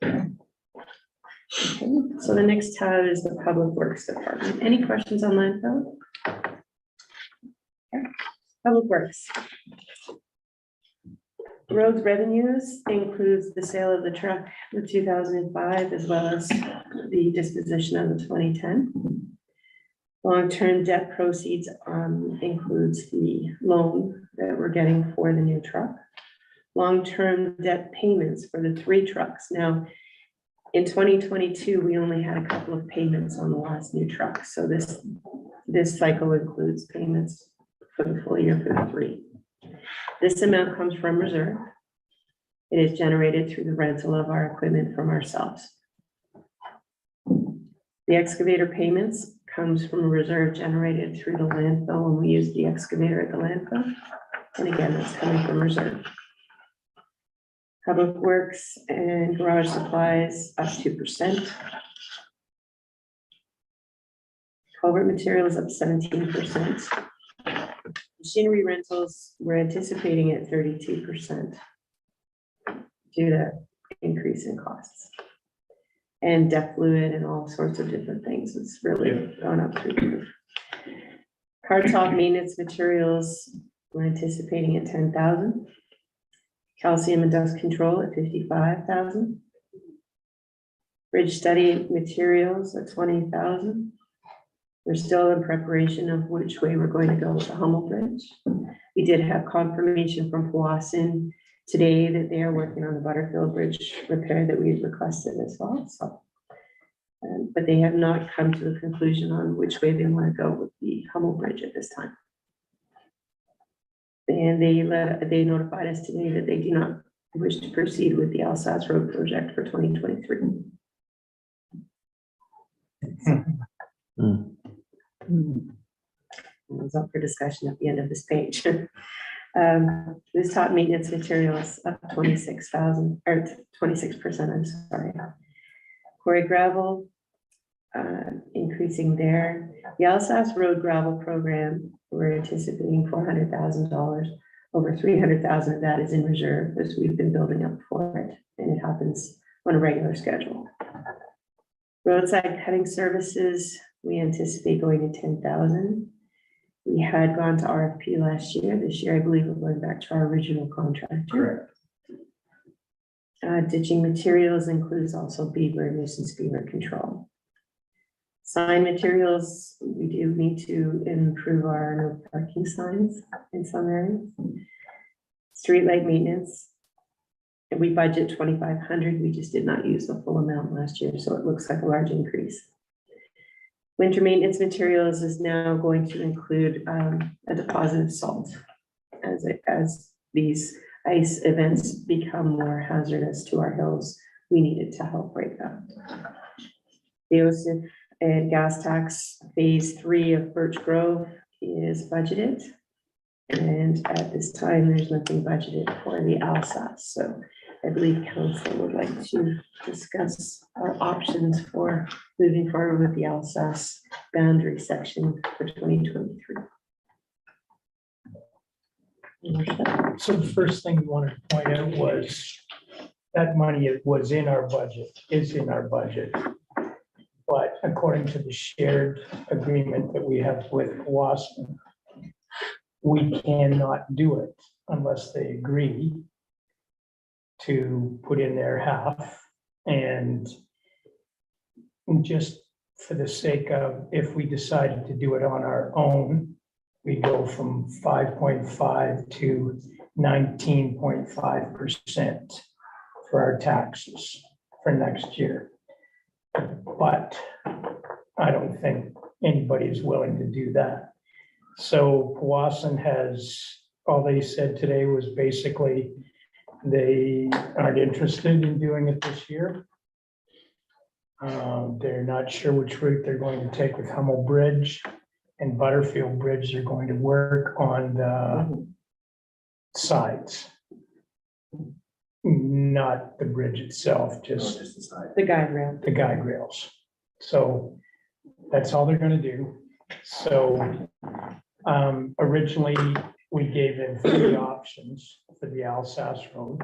Okay, so the next tab is the Public Works Department. Any questions on landfill? Okay. Public Works. Roads revenues includes the sale of the truck, the 2005, as well as the disposition of the 2010. Long-term debt proceeds includes the loan that we're getting for the new truck. Long-term debt payments for the 3 trucks. Now, in 2022, we only had a couple of payments on the last new truck. So this cycle includes payments for the full year for the 3. This amount comes from reserve. It is generated through the rental of our equipment from ourselves. The excavator payments comes from a reserve generated through the landfill when we use the excavator at the landfill. And again, that's coming from reserve. Public Works and garage supplies up 2%. Culvert materials up 17%. Machinery rentals, we're anticipating at 32% due to increase in costs. And depth fluid and all sorts of different things. It's really gone up through the roof. Car top maintenance materials, we're anticipating at 10,000. Calcium and dust control at 55,000. Bridge study materials at 20,000. We're still in preparation of which way we're going to go with the Hummel Bridge. We did have confirmation from Powassan today that they are working on the Butterfield Bridge repair that we requested as well. So, but they have not come to a conclusion on which way they want to go with the Hummel Bridge at this time. And they notified us today that they do not wish to proceed with the Alsace Road project for 2023. It's up for discussion at the end of this page. This top maintenance materials up 26,000 or 26%. I'm sorry. Quarry gravel increasing there. The Alsace Road gravel program, we're anticipating $400,000. Over 300,000 of that is in reserve as we've been building up for it, and it happens on a regular schedule. Roadside cutting services, we anticipate going to 10,000. We had gone to RFP last year. This year, I believe we're going back to our original contractor. Ditching materials includes also beaver, nuisance beaver control. Sign materials, we do need to improve our no parking signs in some areas. Streetlight maintenance. And we budget 2,500, we just did not use the full amount last year, so it looks like a large increase. Winter maintenance materials is now going to include a deposit of salt as these ice events become more hazardous to our hills. We needed to help break that. The and gas tax phase 3 of Birch Grove is budgeted. And at this time, there's nothing budgeted for the Alsace. So I believe council would like to discuss our options for moving forward with the Alsace boundary section for 2023. So the first thing we wanted to point out was that money was in our budget, is in our budget. But according to the shared agreement that we have with Wasson, we cannot do it unless they agree to put in their half. And just for the sake of, if we decided to do it on our own, we go from 5.5 to 19.5% for our taxes for next year. But I don't think anybody is willing to do that. So Powassan has, all they said today was basically they aren't interested in doing it this year. They're not sure which route they're going to take with Hummel Bridge and Butterfield Bridge. They're going to work on the sides, not the bridge itself, just The guide rail. the guide rails. So that's all they're gonna do. So originally, we gave them 3 options for the Alsace Road.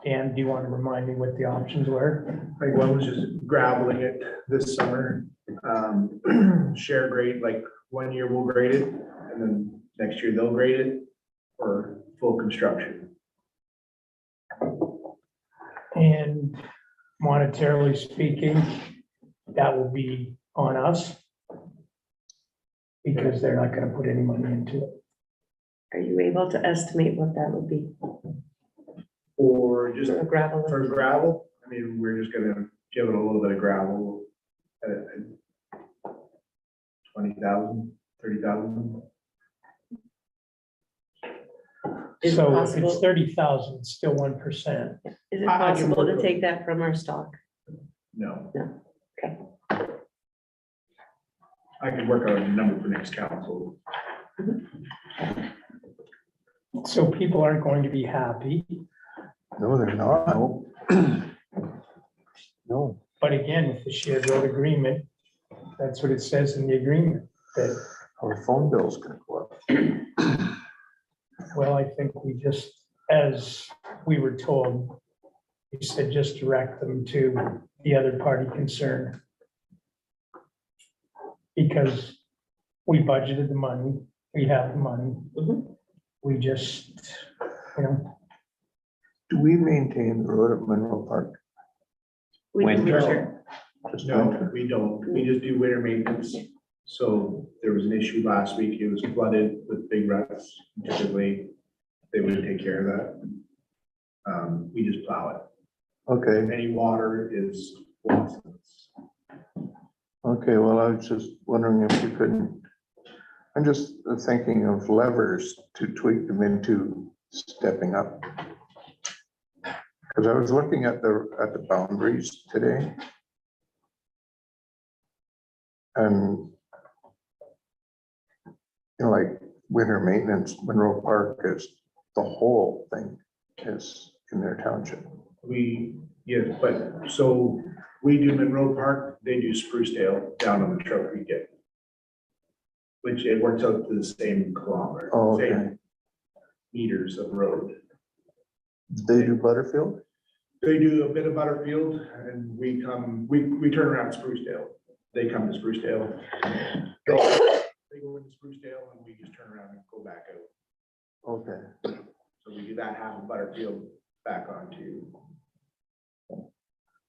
Dan, do you want to remind me what the options were? I think one was just graveling it this summer. Share grade, like 1 year we'll grade it, and then next year they'll grade it for full construction. And monetarily speaking, that will be on us because they're not gonna put any money into it. Are you able to estimate what that would be Or just for a gravel? for gravel, I mean, we're just gonna give it a little bit of gravel. 20,000, 30,000. Is it So if possible- it's 30,000, it's still 1%. Is it I can possible work to with- take that from our stock? No. No. Okay. I could work on a number for next council. So people aren't going to be happy. No, they're not. No. But again, with the shared road agreement, that's what it says in the agreement, that, Our phone bill's gonna go up. well, I think we just, as we were told, we said just direct them to the other party concerned. Because we budgeted the money, we have the money. Mhm. We just, you know, Do we maintain the road at Monroe Park? We can Winter. measure. Just No, winter? we don't. We just do winter maintenance. So there was an issue last week. It was flooded with big ruts. Typically, they would take care of that. We just plow it. Okay, Any water is lost. okay, well, I was just wondering if you couldn't, I'm just thinking of levers to tweak them into stepping up. Because I was looking at the boundaries today. And you know, like winter maintenance, Monroe Park is, the whole thing is in their township. Yeah, but so we do Monroe Park, they do Sprucedale down on the Trail Creek Gate. Which it works out to the same kilometer. Oh, okay. Same meters of road. They do Butterfield? They do a bit of Butterfield and we turn around Sprucedale. They come to Sprucedale. They go into Sprucedale and we just turn around and go back out. Okay, So we do that half of Butterfield back onto.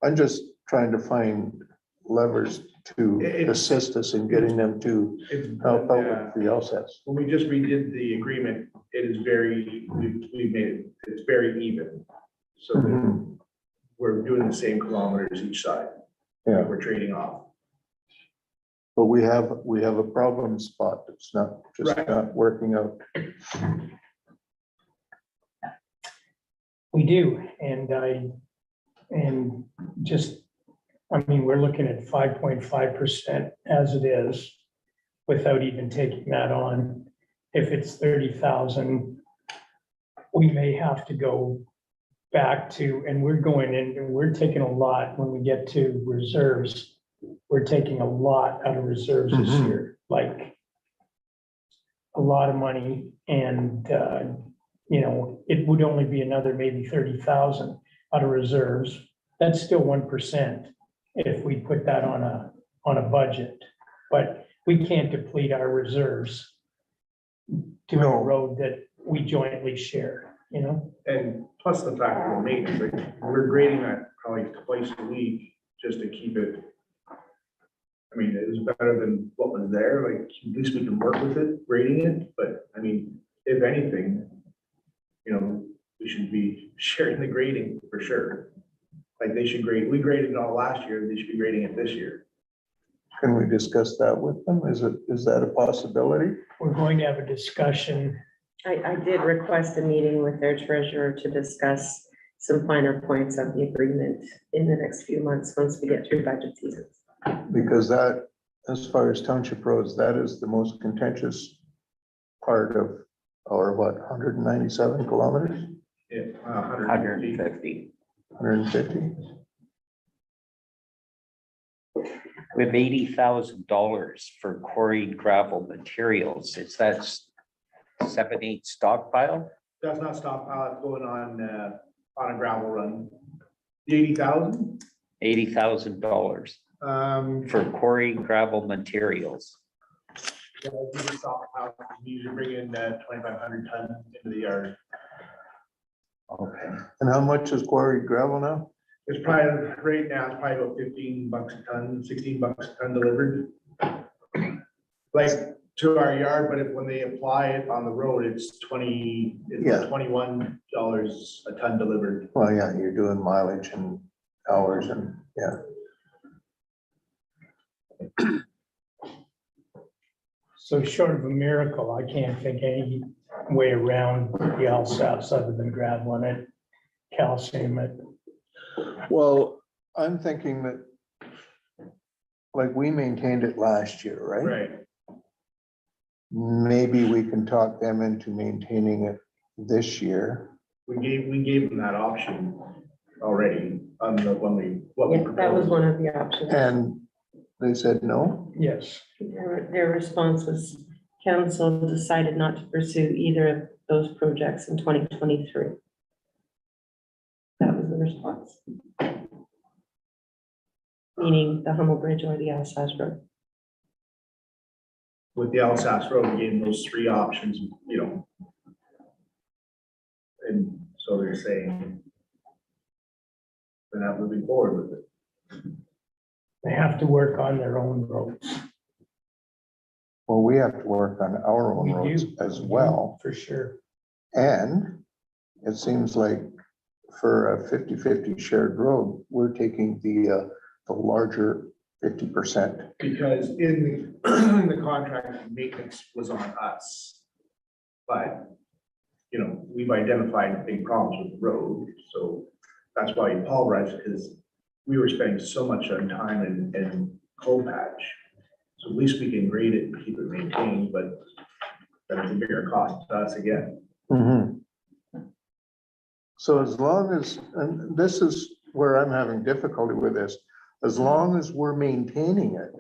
I'm just trying to find levers to It- assist us in getting them to It's, help out yeah. with the LSATs. When we just redid the agreement, it is very, we made it, it's very even. So that Mhm. we're doing the same kilometers each side. Yeah, We're trading off. but we have a problem spot that's not, just Right. not working out. We do, and just, I mean, we're looking at 5.5% as it is, without even taking that on. If it's 30,000, we may have to go back to, and we're going in, and we're taking a lot when we get to reserves. We're taking a lot out of reserves this Mhm. year, like a lot of money, and, you know, it would only be another maybe 30,000 out of reserves. That's still 1% if we put that on a budget. But we can't deplete our reserves to a No. road that we jointly share, you know? And plus the fact of the maintenance, like, we're grading that probably twice a week just to keep it. I mean, it was better than what was there, like, at least we can work with it, grading it, but I mean, if anything, you know, we should be sharing the grading for sure. Like they should grade, we graded it all last year, they should be grading it this year. Can we discuss that with them? Is that a possibility? We're going to have a discussion. I did request a meeting with their treasurer to discuss some finer points of the agreement in the next few months, once we get through budget season. Because that, as far as township roads, that is the most contentious part of, or what, 197 kilometers, Yeah, 150. 150? We have $80,000 for quarried gravel materials. Is that 7/8 stockpile? That's not stockpile, it's going on a gravel run. The 80,000, $80,000 for quarried gravel materials. yeah, we just stockpile, we usually bring in 2,500 tons into the yard. Okay. And how much is quarried gravel now? It's probably, right now, it's probably about $15 a ton, $16 a ton delivered. Like to our yard, but when they apply it on the road, it's Yeah. $21 a ton delivered. Well, yeah, you're doing mileage and hours and, yeah. So short of a miracle, I can't think any way around the LSAPs other than gravel in it, calcium it. Well, I'm thinking that, like, we maintained it last year, right? Right. Maybe we can talk them into maintaining it this year. We gave them that option already on the, when we, what we Yeah, that was proposed. one of the options. And they said no. Yes, Their response was, council decided not to pursue either of those projects in 2023. That was the response. Meaning the Hummel Bridge or the Alsace Road. With the Alsace Road, we gave them those three options, you know. And so they're saying they're not moving forward with it. they have to work on their own roads. Well, we have to work on our own We roads do. as well. For sure. And it seems like for a 50-50 shared road, we're taking the larger 50%. Because in the contract, maintenance was on us. But, you know, we've identified big problems with the road, so that's why Paul writes, because we were spending so much on time and cold patch. So at least we can grade it and keep it maintained, but that's a bigger cost to us again. Mhm. So as long as, and this is where I'm having difficulty with this, as long as we're maintaining it,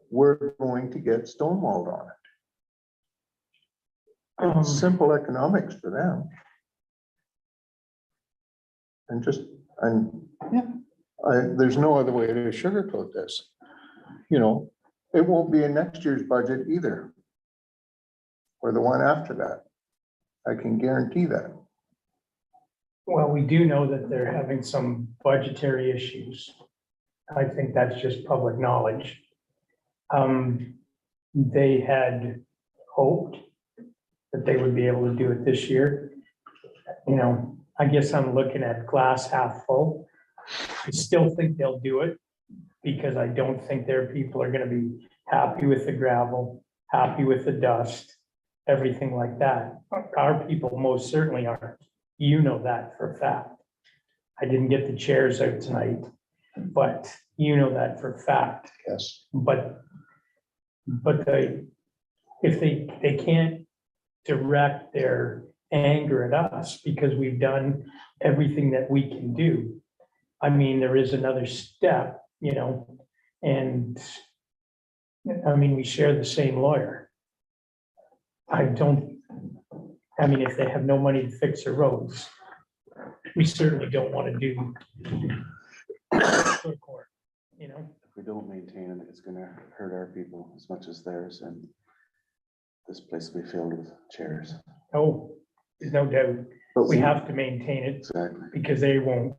we're going to get stonewalled on it. It's simple economics for them. There's no other way to sugarcoat this. You know, it won't be in next year's budget either. Or the one after that. I can guarantee that. Well, we do know that they're having some budgetary issues I think that's just public knowledge. They had hoped that they would be able to do it this year. You know, I guess I'm looking at glass half full. I still think they'll do it because I don't think their people are gonna be happy with the gravel, happy with the dust, everything like that. Our people most certainly aren't. You know that for a fact. I didn't get the chairs out tonight, but you know that for a fact. Yes. But if they can't direct their anger at us because we've done everything that we can do. I mean, there is another step, you know, and I mean, we share the same lawyer. If they have no money to fix their roads, we certainly don't want to do court, you know? If we don't maintain it, it's gonna hurt our people as much as theirs, and this place will be filled with chairs. Oh, there's no doubt. But We have to maintain it Exactly. because they won't.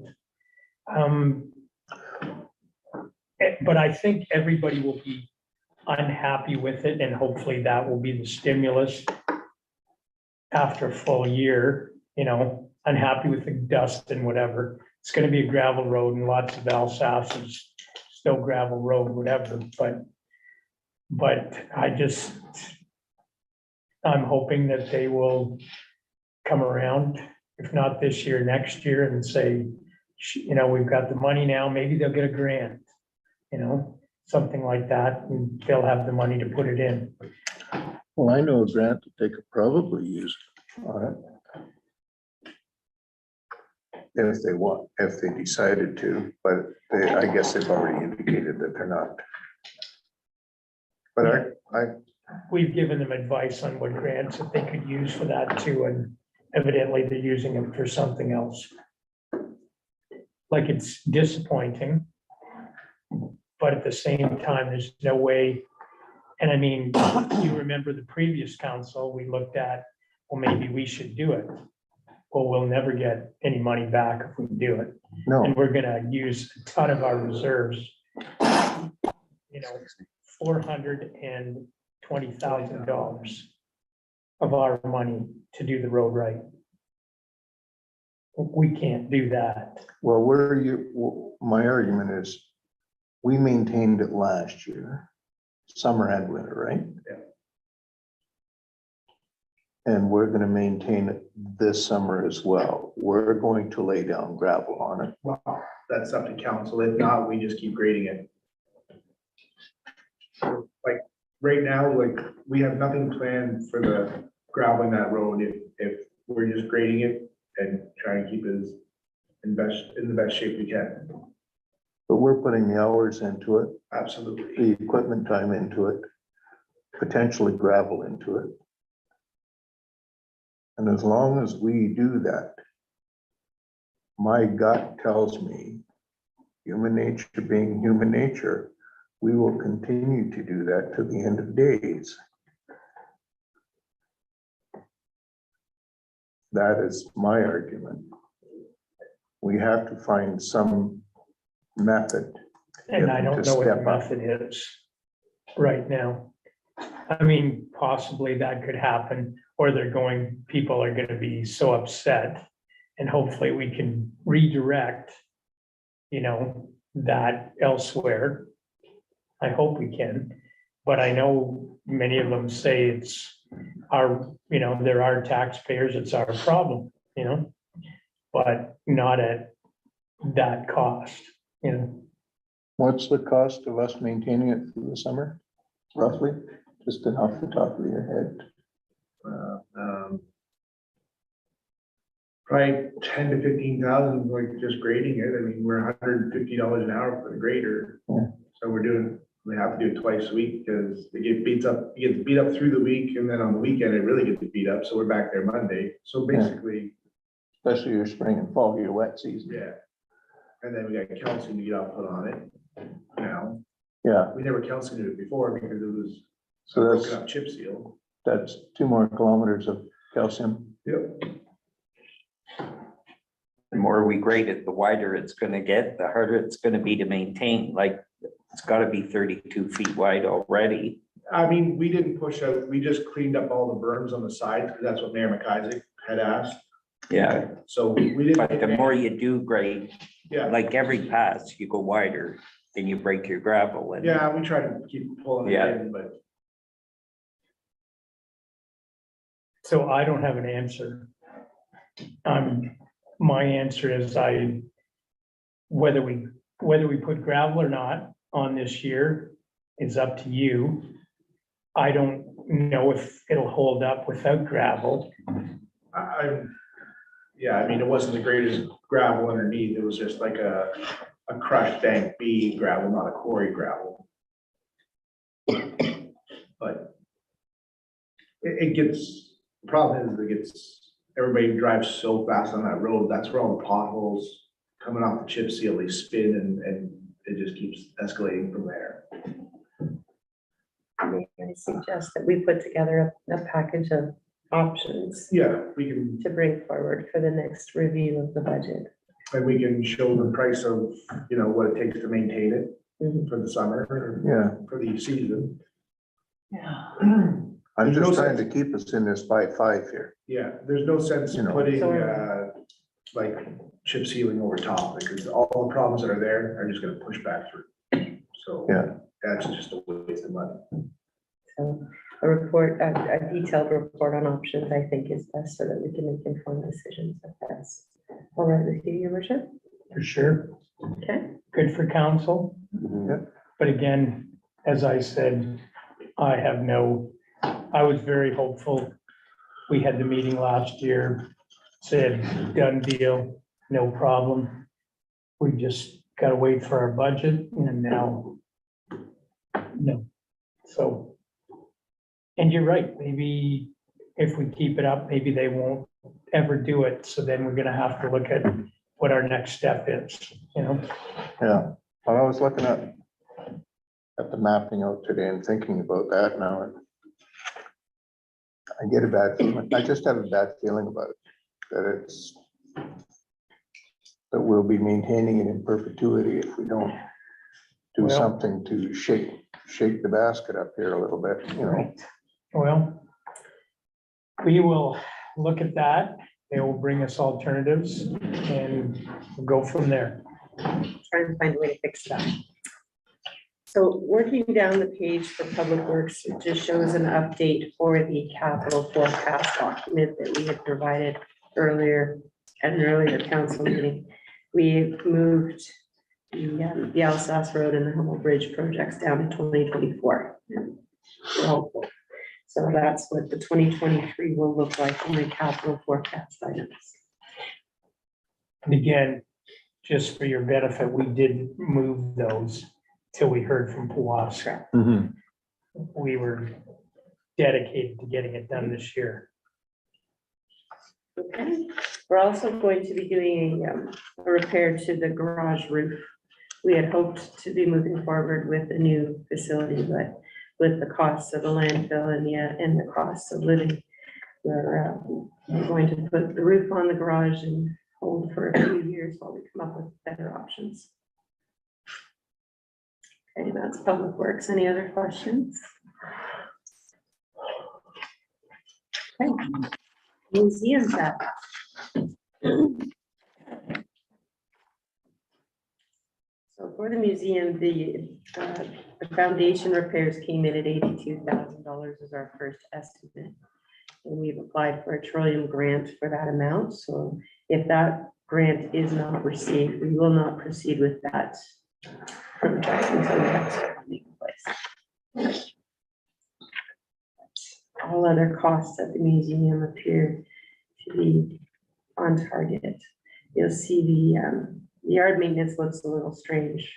But I think everybody will be unhappy with it, and hopefully that will be the stimulus after a full year, you know, unhappy with the dust and whatever. It's gonna be a gravel road and lots of Alsace's, still gravel road, whatever, but I'm hoping that they will come around, if not this year, next year, and say, you know, we've got the money now, maybe they'll get a grant, you know, something like that, and they'll have the money to put it in. Well, I know a grant that they could probably use on it. If they want, if they decided to, but I guess they've already indicated that they're not. But We've given them advice on what grants that they could use for that too, and evidently they're using them for something else. Like, it's disappointing, but at the same time, there's no way. And I mean, you remember the previous council, we looked at, well, maybe we should do it. Well, we'll never get any money back if we do it. no, And we're gonna use a ton of our reserves. You know, $420,000 of our money to do the road right. We can't do that. well, my argument is, we maintained it last year, summer and winter, right? Yeah. And we're gonna maintain it this summer as well. We're going to lay down gravel on it. Wow, that's up to council. If not, we just keep grading it. Like, right now, like, we have nothing planned for the gravel in that road if we're just grading it and trying to keep it as in the best shape we can. But we're putting the hours into it, Absolutely. the equipment time into it, potentially gravel into it. And as long as we do that, my gut tells me, human nature being human nature, we will continue to do that to the end of days. That is my argument. We have to find some method. And I don't know what the Step up. method is right now. I mean, possibly that could happen, or people are gonna be so upset. And hopefully we can redirect, you know, that elsewhere. I hope we can, but I know many of them say it's they're our taxpayers, it's our problem, you know, but not at that cost, you know. What's the cost of us maintaining it through the summer, roughly? Just off the top of your head. Probably 10 to 15,000, like just grading it. I mean, we're $150 an hour for the grader. Yeah. So we have to do it twice a week because it gets beat up through the week, and then on the weekend, it really gets beat up. So we're back there Monday. So basically, Especially your spring and fall, your wet season. yeah. And then we got calcium to get output on it now. Yeah, We never calciumed it before because it was so broken up chip seal. that's 2 more kilometers of calcium. Yep. The more we grade it, the wider it's gonna get, the harder it's gonna be to maintain, like, it's gotta be 32 feet wide already. I mean, we didn't push out, we just cleaned up all the berms on the sides, because that's what Mayor McIsaac had asked. Yeah, So we didn't. but the more you do grade, Yeah, like every pass, you go wider, then you break your gravel and. yeah, we try to keep pulling it Yeah. in, but So I don't have an answer. My answer is whether we put gravel or not on this year is up to you. I don't know if it'll hold up without gravel. yeah, I mean, it wasn't the greatest gravel underneath. It was just like a crushed bank B gravel, not a quarry gravel. But it gets, the problem is everybody drives so fast on that road. That's where all the potholes coming off the chip seal, they spin and it just keeps escalating from there. May I suggest that we put together a package of options Yeah, we can, to bring forward for the next review of the budget. and we can show the price of, you know, what it takes to maintain it Mhm. for the summer or Yeah, for the season. Yeah. I'm There's no just trying to sense- keep us in this by 5 here. Yeah, there's no sense You in know. putting, So- like chip sealing over top, because all the problems that are there are just gonna push back through. So. Yeah. That's just a waste of money. So a report, a detailed report on options, I think is best so that we can make informed decisions if that's all right with you, your worship. For sure. Okay, Good for council. But again, as I said, I was very hopeful. We had the meeting last year, said done deal, no problem. We just gotta wait for our budget and now, no. So, and you're right, maybe if we keep it up, maybe they won't ever do it. So then we're gonna have to look at what our next step is, you know? Yeah, well, I was looking at the mapping out today and thinking about that now. And I get a bad feeling, I just have a bad feeling about it, that we'll be maintaining it in perpetuity if we don't do Well- something to shake the basket up here a little bit, you know? Right. Well, we will look at that. They will bring us alternatives and we'll go from there. trying to find a way to fix that. So working down the page for Public Works, it just shows an update for the capital forecast document that we had provided earlier at an earlier council meeting. We moved the Alsace Road and the Hummel Bridge projects down to 2024. We're hopeful. So that's what the 2023 will look like on the capital forecast items. And again, just for your benefit, we did move those till we heard from Powassan. Mhm. We were dedicated to getting it done this year. Okay, we're also going to be doing a repair to the garage roof. We had hoped to be moving forward with a new facility, but with the costs of the landfill and the costs of living, we're going to put the roof on the garage and hold for a few years while we come up with better options. Okay, that's Public Works. Any other questions? Okay. Museum tax. So for the museum, the foundation repairs came in at $82,000 as our first estimate. And we've applied for a Trillium grant for that amount. So if that grant is not received, we will not proceed with that project until we have funding in place. All other costs at the museum appear to be on target. You'll see the yard maintenance looks a little strange,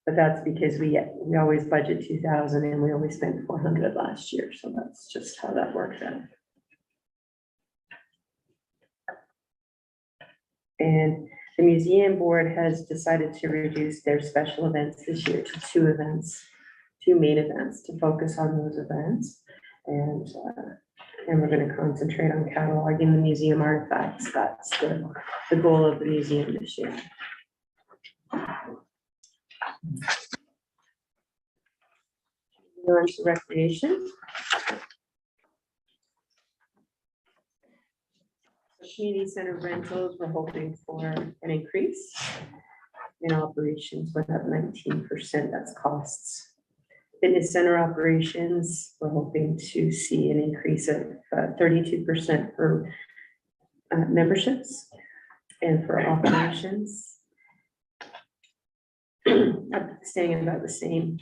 but that's because we always budget 2,000 and we only spent 400 last year. So that's just how that works out. And the museum board has decided to reduce their special events this year to 2 events, 2 main events, to focus on those events. And And we're gonna concentrate on cataloging the museum artifacts. That's the goal of the museum this year. Moving on to recreation. Community center rentals, we're hoping for an increase. In operations went up 19%, that's costs. Fitness center operations, we're hoping to see an increase of 32% for memberships. And for operations, staying about the same.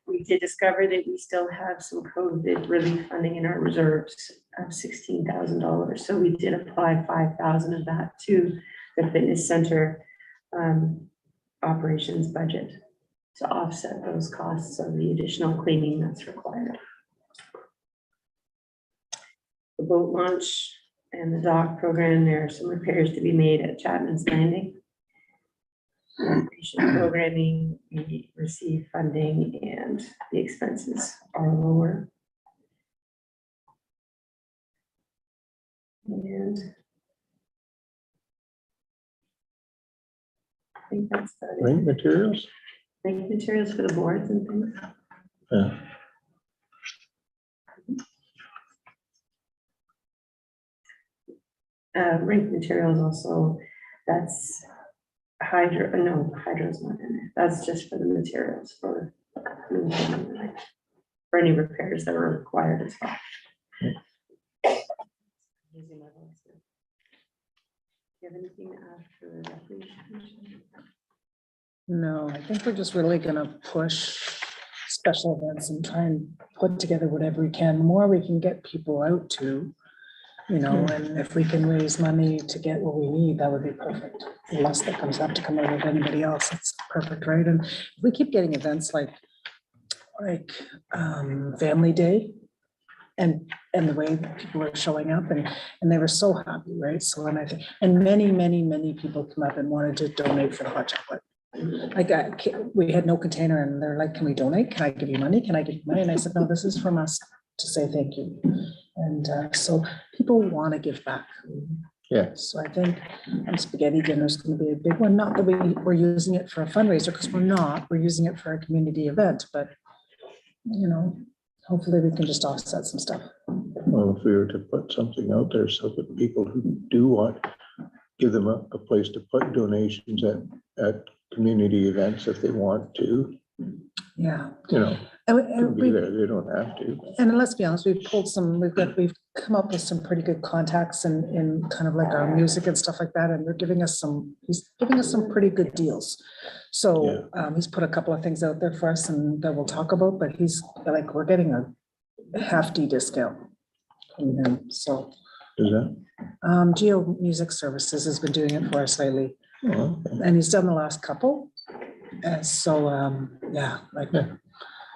We did discover that we still have some COVID relief funding in our reserves of $16,000. So we did apply 5,000 of that to the fitness center operations budget to offset those costs of the additional cleaning that's required. The boat launch and the dock program, there are some repairs to be made at Chapman's Landing. Recreation programming, we receive funding and the expenses are lower. And I think that's about it. Rent materials? Make materials for the boards and things. Yeah. Rink materials also, that's hydro, no, hydro's not in there. That's just for the materials for any repairs that are required as well. Using my voice now. Do you have anything to add for the recreation? No, I think we're just really gonna push special events and try and put together whatever we can. The more we can get people out to, you know, and if we can raise money to get what we need, that would be perfect. The less that comes up to come out of anybody else, it's perfect, right? And if we keep getting events like Family Day and the way that people are showing up and they were so happy, right? So when I think, and many people come up and wanted to donate for the hot chocolate. Like we had no container and they're like, can we donate? Can I give you money? Can I give you money? And I said, no, this is from us to say thank you. And so people want to give back. Yeah. So I think spaghetti dinner is going to be a big one. Not that we're using it for a fundraiser, because we're not. We're using it for a community event, but you know, hopefully we can just offset some stuff. Well, if we were to put something out there so that people who do want, give them a place to put donations at community events if they want to, Yeah. you know, And be there. They don't have to. And let's be honest, we've come up with some pretty good contacts in kind of like our music and stuff like that. And they're giving us he's giving us some pretty good deals. So he's put a couple of things out there for us and that we'll talk about, but he's like, we're getting a hefty discount from him. So Is that? Geo Music Services has been doing it for us lately. Oh, okay. And he's done the last couple. And so, yeah, like,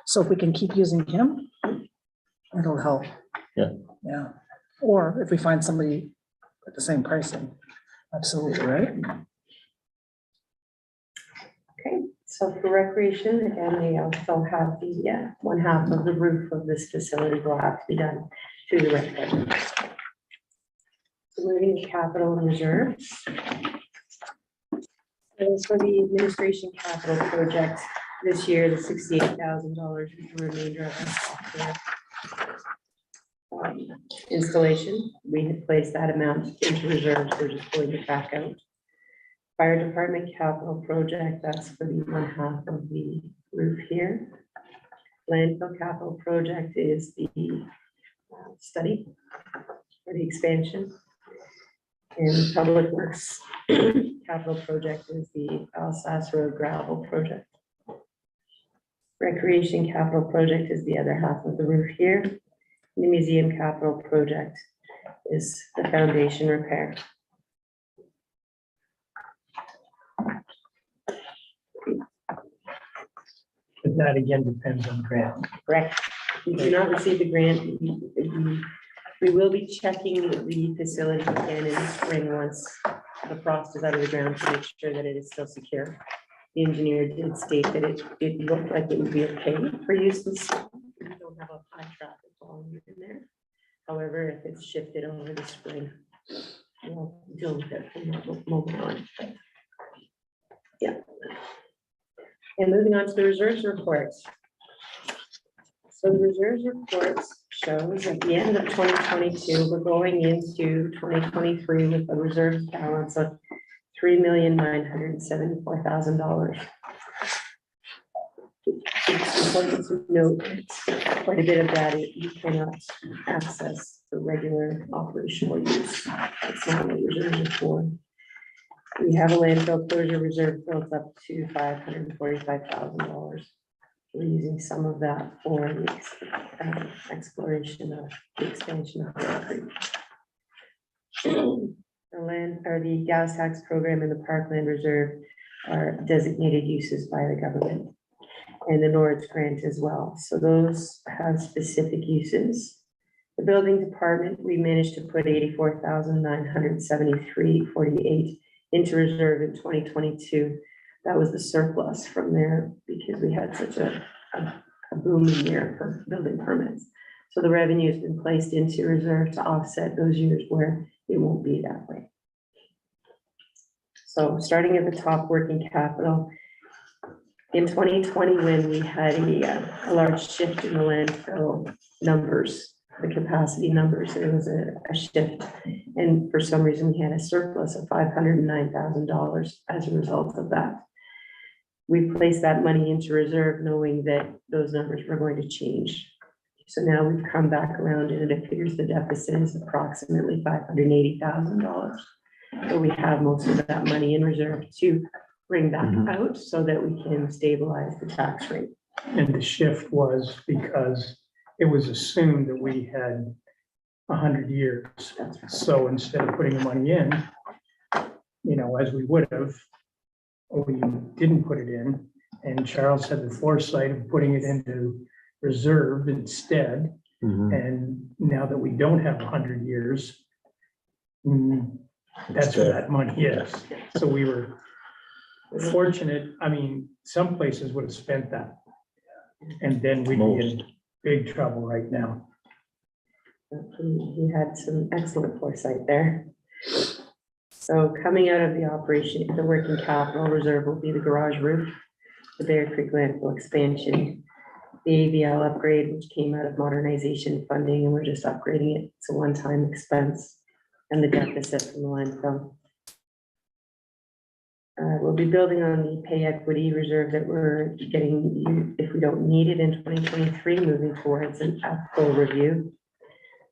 so if we can keep using him, it'll help. Yeah. Yeah. Or if we find somebody at the same pricing, absolutely, right? Okay, so for recreation, again, they also have the one half of the roof of this facility will have to be done through the rec budget. So moving to capital and reserves. So for the administration capital project this year, the $68,000 is the remainder of our software installation. We had placed that amount into reserves. We're just pulling it back out. Fire department capital project, that's for the one half of the roof here. Landfill capital project is the study for the expansion. And public works capital project is the Alsace Road gravel project. Recreation capital project is the other half of the roof here. The museum capital project is the foundation repair. But that again depends on grant. Correct. We do not receive the grant. We will be checking the facility again in the spring once the frost is out of the ground to make sure that it is still secure. The engineer did state that it looked like it would be okay for use. We don't have a high traffic volume in there. However, if it's shifted over the spring, we'll deal with it from that moment on. Yeah. And moving on to the reserves report. So the reserves report shows at the end of 2022, we're going into 2023 with a reserves balance of $3,974,000. It's important to note quite a bit of that you cannot access for regular operational use. That's not what reserves are for. We have a landfill closure reserve built up to $545,000. We're using some of that for the exploration of the expansion of Bear Creek. The land or the gas tax program and the Parkland Reserve are designated uses by the government, and the Nords grant as well. So those have specific uses. The building department, we managed to put $84,973.48 into reserve in 2022. That was the surplus from there because we had such a booming year for building permits. So the revenue has been placed into reserve to offset those years where it won't be that way. So starting at the top, working capital. In 2020, when we had a large shift in the landfill numbers, the capacity numbers, there was a shift. And for some reason, we had a surplus of $509,000 as a result of that. We placed that money into reserve knowing that those numbers were going to change. So now we've come back around and it appears the deficit is approximately $580,000. So we have most of that money in reserve to bring back out so that we can stabilize the tax rate. And the shift was because it was assumed that we had 100 years. That's right. So instead of putting the money in, as we would have, we didn't put it in. And Charles had the foresight of putting it into reserve instead. And now that we don't have 100 years, that's where that money is. So we were fortunate. I mean, some places would have spent that. And then we'd be in big trouble right now. He had some excellent foresight there. So coming out of the operation, the working capital reserve will be the garage roof, the Bear Creek landfill expansion, the AVL upgrade, which came out of modernization funding, and we're just upgrading it. It's a one-time expense, and the deficit from the landfill. We'll be building on the pay equity reserve that we're getting if we don't need it in 2023, moving towards a full review.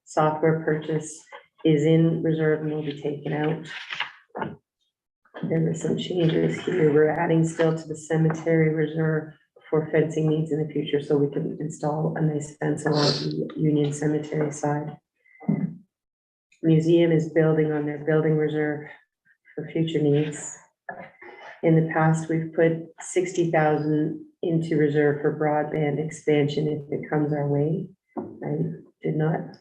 Software purchase is in reserve and will be taken out. There were some changes here. We're adding still to the cemetery reserve for fencing needs in the future so we can install a nice fence along the Union Cemetery side. Museum is building on their building reserve for future needs. In the past, we've put 60,000 into reserve for broadband expansion if it comes our way. I did not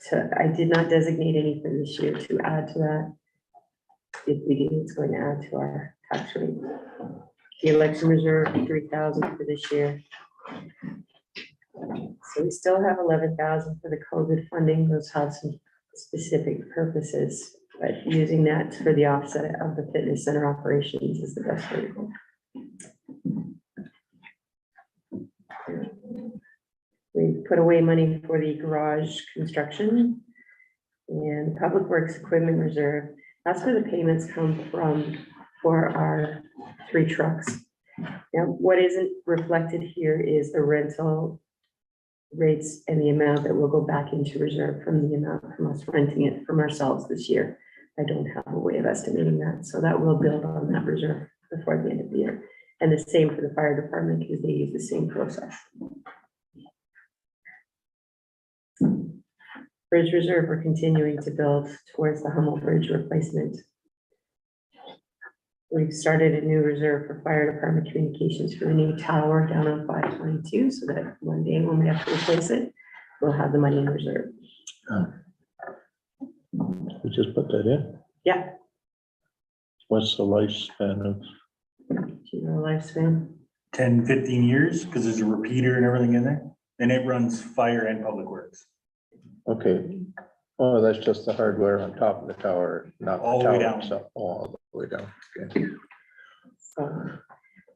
designate any for this year to add to that. If we do, it's going to add to our tax rate. The election reserve, 3,000 for this year. So we still have 11,000 for the COVID funding. Those have some specific purposes, but using that for the offset of the fitness center operations is the best way to go. We put away money for the garage construction and public works equipment reserve. That's where the payments come from for our 3 trucks. Now, what isn't reflected here is the rental rates and the amount that will go back into reserve from the amount from us renting it from ourselves this year. I don't have a way of estimating that, so that will build on that reserve before the end of the year. And the same for the fire department because they use the same process. Bridge reserve, we're continuing to build towards the Hummel Bridge replacement. We've started a new reserve for fire department communications for the new tower down on 522, so that one day when we have to replace it, we'll have the money in reserve. We just put that in. Yeah. What's the lifespan of? Do you know lifespan? 10, 15 years, because there's a repeater and everything in there. And it runs fire and public works. Okay, Oh, that's just the hardware on top of the tower, not All the the way tower down. itself, all the way down. Okay. So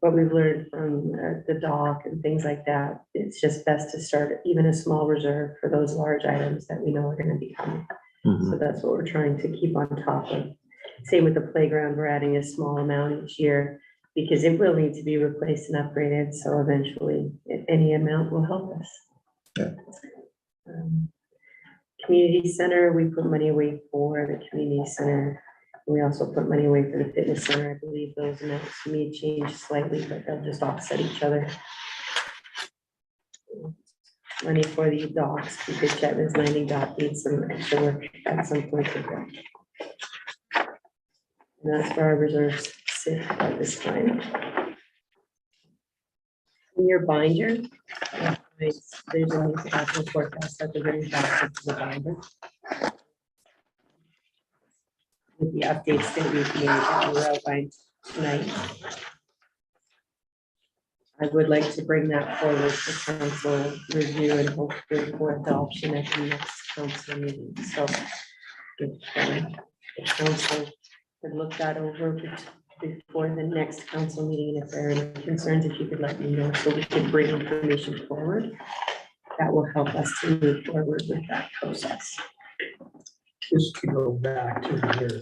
what we've learned from the dock and things like that, it's just best to start even a small reserve for those large items that we know are gonna be coming. Mhm. So that's what we're trying to keep on top of. Same with the playground, we're adding a small amount each year because it will need to be replaced and upgraded, so eventually any amount will help us. Yeah. Community center, we put money away for the community center. We also put money away for the fitness center. I believe those amounts may change slightly, but they'll just offset each other. Money for the docks, because Chapman's Landing dock needs some extra work at some point. And that's where our reserves sit at this time. In your binder, there's a new capital forecast at the very back of the binder. With the updates that we've made that were outlined tonight. I would like to bring that forward for council review and hopefully for adoption at the next council meeting. So if the council could look that over before the next council meeting, and if there are any concerns, if you could let me know so we can bring information forward, that will help us to move forward with that process. Just to go back to here.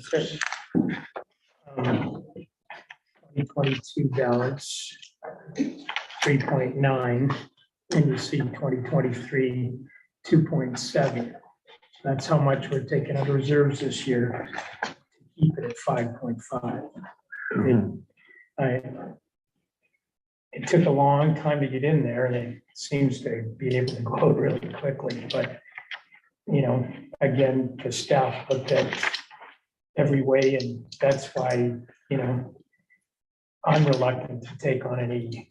2022 balance, 3.9, and you see 2023, 2.7. That's how much we're taking out of reserves this year to keep it at 5.5. It took a long time to get in there, and it seems to be able to go out really quickly, but you know, again, the staff looked at every way, and that's why, you know, I'm reluctant to take on any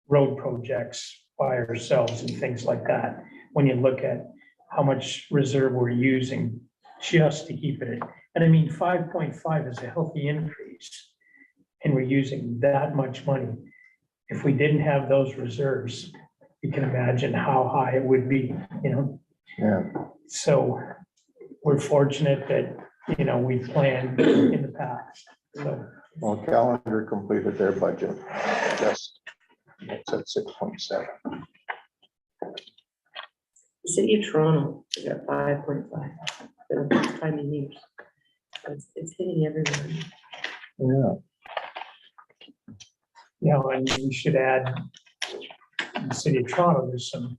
road projects by ourselves and things like that. When you look at how much reserve we're using just to keep it, and I mean, 5.5 is a healthy increase, and we're using that much money. If we didn't have those reserves, you can imagine how high it would be, you know? Yeah, So we're fortunate that, you know, we planned in the past, so. well, Calendar completed their budget, just, it's at 6.7. The city of Toronto is at 5.5 for the first time in years. It's hitting everyone. Yeah. You know, and we should add, in the city of Toronto, there's some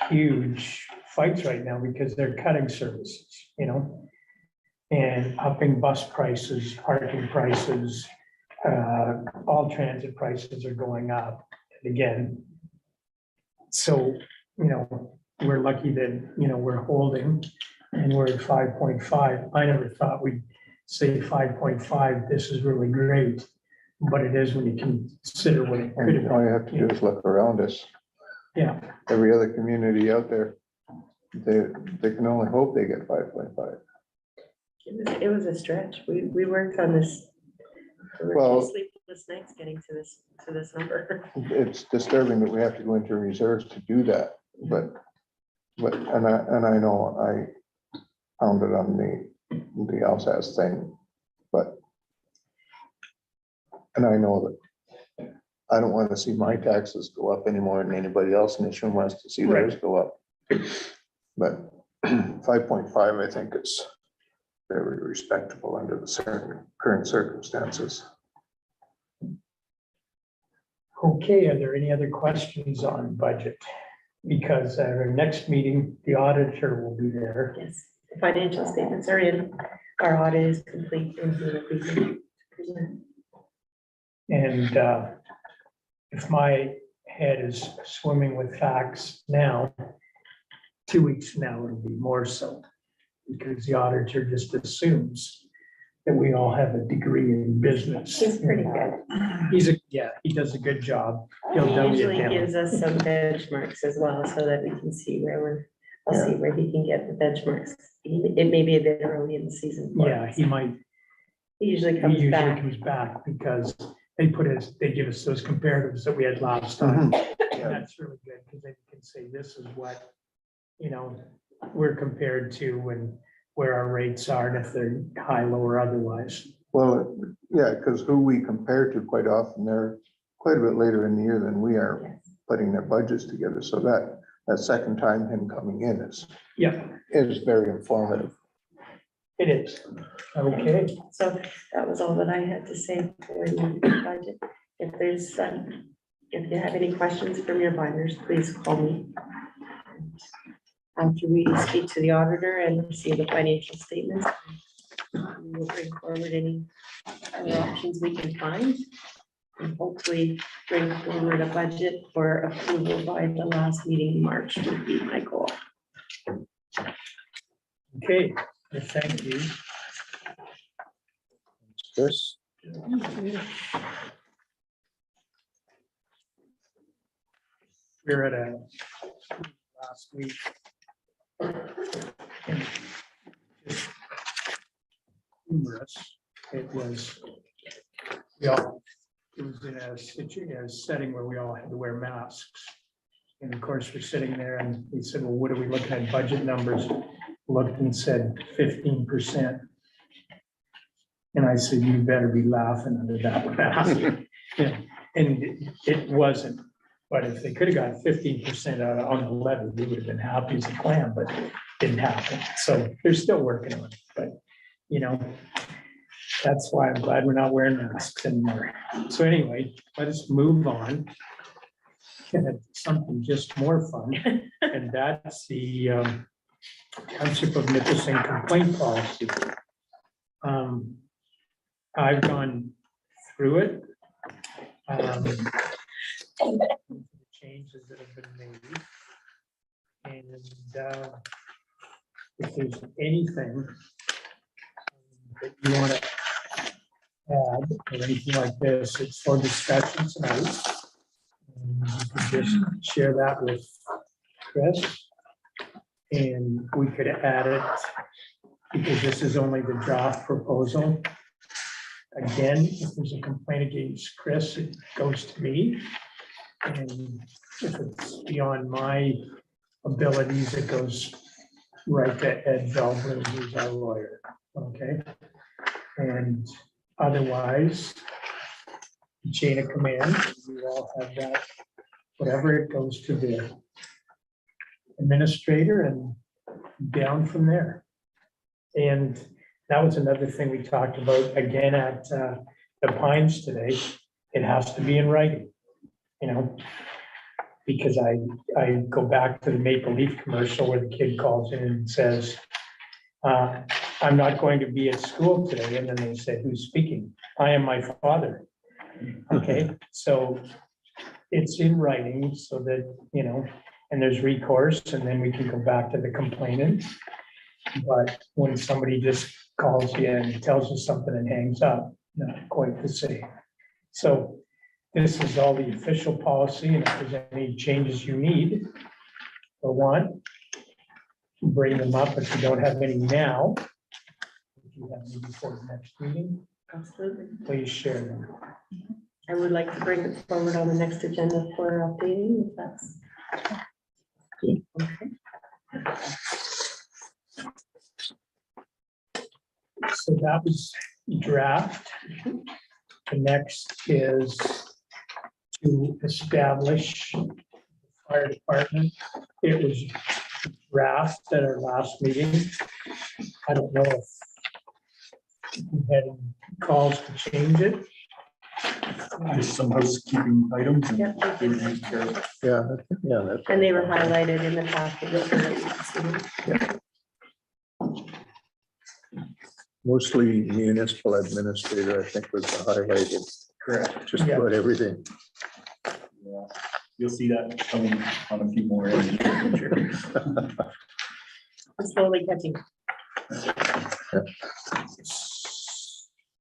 huge fights right now because they're cutting services, you know, and upping bus prices, parking prices, all transit prices are going up. And again, so, you know, we're lucky that, you know, we're holding and we're at 5.5. I never thought we'd say 5.5, this is really great, but it is when you consider what it could have And all been. you have to do is look around us. Yeah, Every other community out there, they can only hope they get 5.5. It was a stretch. We worked on this. We were Well- sleepless nights getting to this number. It's disturbing that we have to go into reserves to do that, but, and I know I pounded on the LSAS thing, but, and I know that I don't want to see my taxes go up any more than anybody else in this room wants to see theirs go up. But 5.5, I think it's very respectable under the current circumstances. okay, are there any other questions on budget? Because at our next meeting, the auditor will be there. Yes, the financial statements are in. Our audit is complete and we're present. And if my head is swimming with facts now, 2 weeks from now, it'll be more so. Because the auditor just assumes that we all have a degree in business. He's pretty good. Yeah, he does a good job. He'll He W usually him. gives us some benchmarks as well, so that we can see I'll see where he can get the benchmarks. It may be a bit early in the season. for Yeah, us. he might, He usually he comes usually back. comes back because they give us those comparatives that we had last time. And that's really good because they can say, this is what, you know, we're compared to when, where our rates are and if they're high, low or otherwise. Well, yeah, because who we compare to quite often, they're quite a bit later in the year than we are putting their budgets together. So that second time him coming in Yeah, is very informative. it is. Okay, So that was all that I had to say for the budget. If there's, if you have any questions from your binders, please call me. After we speak to the auditor and receive the financial statements, we will bring forward any other options we can find. And hopefully bring forward a budget for approval by the last meeting in March would be my goal. okay, well, thank you. Chris? We were at a last week. Humorous, it was, it was in a setting where we all had to wear masks. And of course, we're sitting there and we said, well, what are we looking at? Budget numbers, looked and said 15%. And I said, you better be laughing under that mask. Yeah, and it wasn't. But if they could have got 15% out on the levy, we would have been happy as a clam, but it didn't happen. So they're still working on it, but you know, that's why I'm glad we're not wearing masks anymore. So anyway, let us move on. And something just more fun, and that's the Township of Nipissing complaint policy. I've gone through it. The changes that have been made. And if there's anything that you want to add or anything like this, it's for discussion tonight. And you can just share that with Chris. And we could add it because this is only the draft proposal. Again, if there's a complaint against Chris, it goes to me. And if it's beyond my abilities, it goes right to Ed Velblum, who's our lawyer, okay? And otherwise, the chain of command, we all have that, whatever it goes to the administrator and down from there. And that was another thing we talked about again at the Pines today. It has to be in writing. You know, because I go back to the Maple Leaf commercial where the kid calls in and says, I'm not going to be at school today. And then they say, who's speaking? I am my father. Okay, so it's in writing so that, you know, and there's recourse and then we can go back to the complainant. But when somebody just calls you and tells you something and hangs up, not quite the same. So this is all the official policy, and if there's any changes you need or want, bring them up. If you don't have any now, if you have any before the next meeting, Absolutely. please share them. I would like to bring it forward on the next agenda for updating, if that's. Okay. So that was draft. The next is to establish the fire department. It was draft at our last meeting. I don't know if we had any calls to change it. Just some housekeeping items. And Yep, thank you. everything's fair. Yeah, that's. And they were highlighted in the packet. Mostly municipal administrator, I think was the highlighted, Correct. just Yeah. about everything. Yeah. You'll see that coming on a few more. in the future. I'm slowly catching.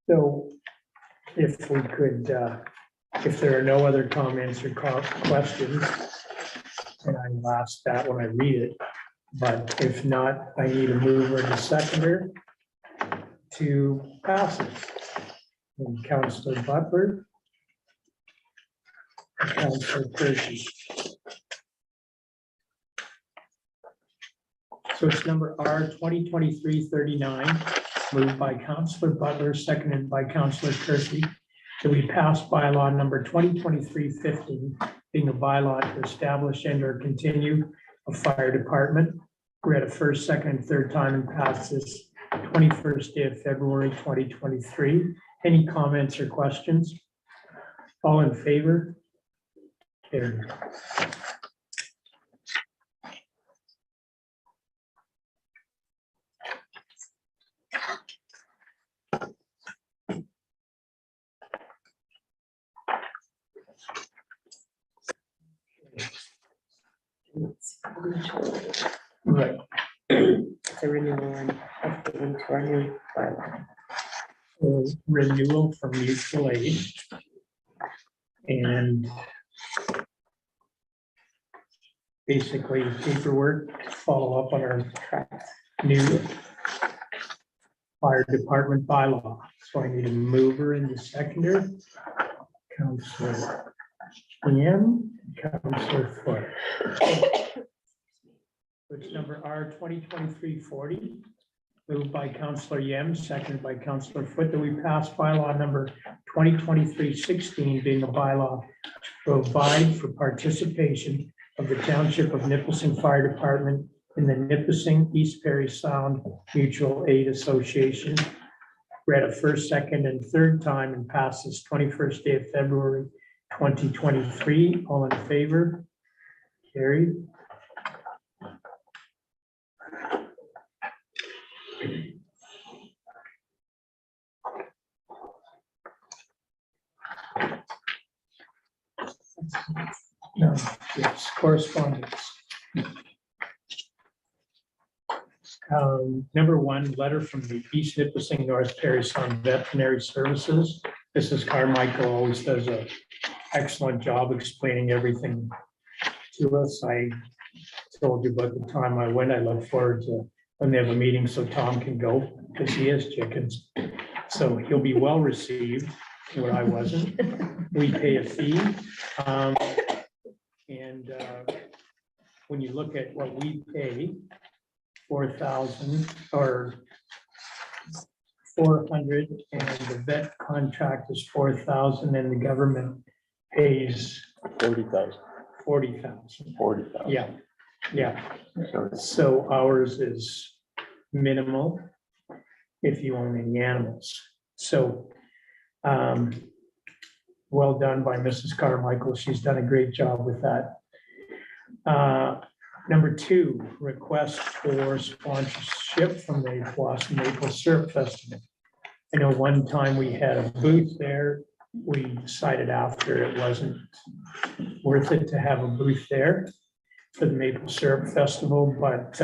So if we could, if there are no other comments or questions, and I'll ask that when I read it, but if not, I need a mover and a seconder to pass it. And Councillor Butler. Councillor Percy. So it's number R 2023-39, moved by Councillor Butler, seconded by Councillor Turkey. So we passed bylaw number 2023-15, being a bylaw to establish and or continue a fire department. Read a first, second, and third time and passed this 21st day of February 2023. Any comments or questions? All in favor? Carried. Right. It's a renewal and updating to our new bylaw. So renewal from mutual aid. And basically paperwork, to follow up on our Correct. new fire department bylaw. So I need a mover and a seconder. Councillor Liam, Councillor Foot. Which number R 2023-40, moved by Councillor Yem, seconded by Councillor Foot, that we pass bylaw number 2023-16, being a bylaw to provide for participation of the Township of Nipissing Fire Department in the Nipissing East Perry Sound Mutual Aid Association. Read a first, second, and third time and passed this 21st day of February 2023. All in favor? Carried. No, yes, correspondence. Number one, letter from the East Nipissing North Perry Sound Veterinary Services. Mrs. Carmichael always does an excellent job explaining everything to us. I told you about the time I went. I look forward to when they have a meeting so Tom can go because he has chickens. So he'll be well received, where I wasn't. We pay a fee. And when you look at what we pay, 4,000 or 400, and the vet contract is 4,000, and the government pays 40,000, 40,000. 40,000. Yeah, yeah. So So ours is minimal if you own any animals. So well done by Mrs. Carmichael. She's done a great job with that. Number two, request for sponsorship from the Boston Maple Syrup Festival. I know one time we had a booth there. We decided after it wasn't worth it to have a booth there for the Maple Syrup Festival, but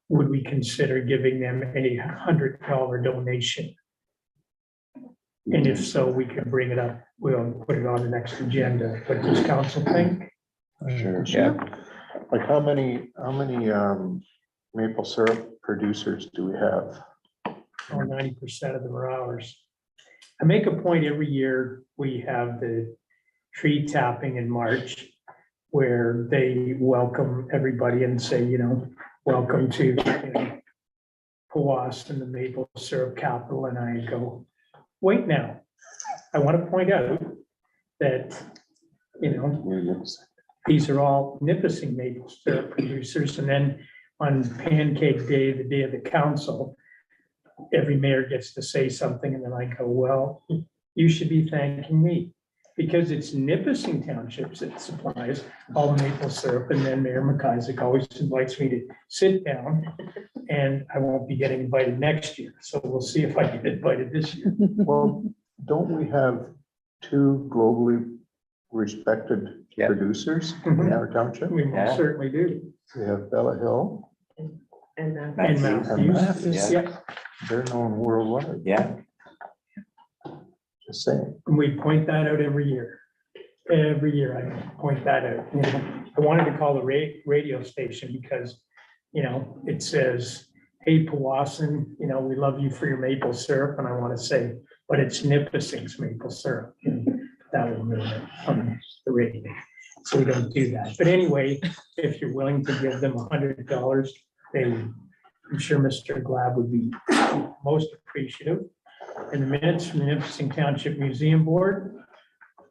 would we consider giving them a $100 donation? And if so, we can bring it up. We'll put it on the next agenda. What does council think? Sure. Yeah. like how many maple syrup producers do we have? Oh, 90% of them are ours. I make a point every year, we have the tree tapping in March where they welcome everybody and say, you know, welcome to, you know, Powassan, the maple syrup capital. And I go, wait now, I want to point out that, you know, these are all Nipissing maple syrup producers. And then on Pancake Day, the day of the council, every mayor gets to say something, and then I go, well, you should be thanking me, because it's Nipissing Townships that supplies all the maple syrup, and then Mayor McIsaac always invites me to sit down, and I won't be getting invited next year, so we'll see if I get invited this year. Well, don't we have two globally respected Yeah. producers in our township? We most Yeah. certainly do. We have Bella Hill, And And Matthews. and Matthews, Matthews. yeah, They're known worldwide, Yeah, just saying. and we point that out every year. Every year I point that out. You know, I wanted to call the radio station because, you know, it says, hey, Powassan, you know, we love you for your maple syrup. And I want to say, but it's Nipissing's maple syrup. And that will ruin it on the radio. So we don't do that. But anyway, if you're willing to give them $100, I'm sure Mr. Glab would be most appreciative. In the minutes from the Nipissing Township Museum Board,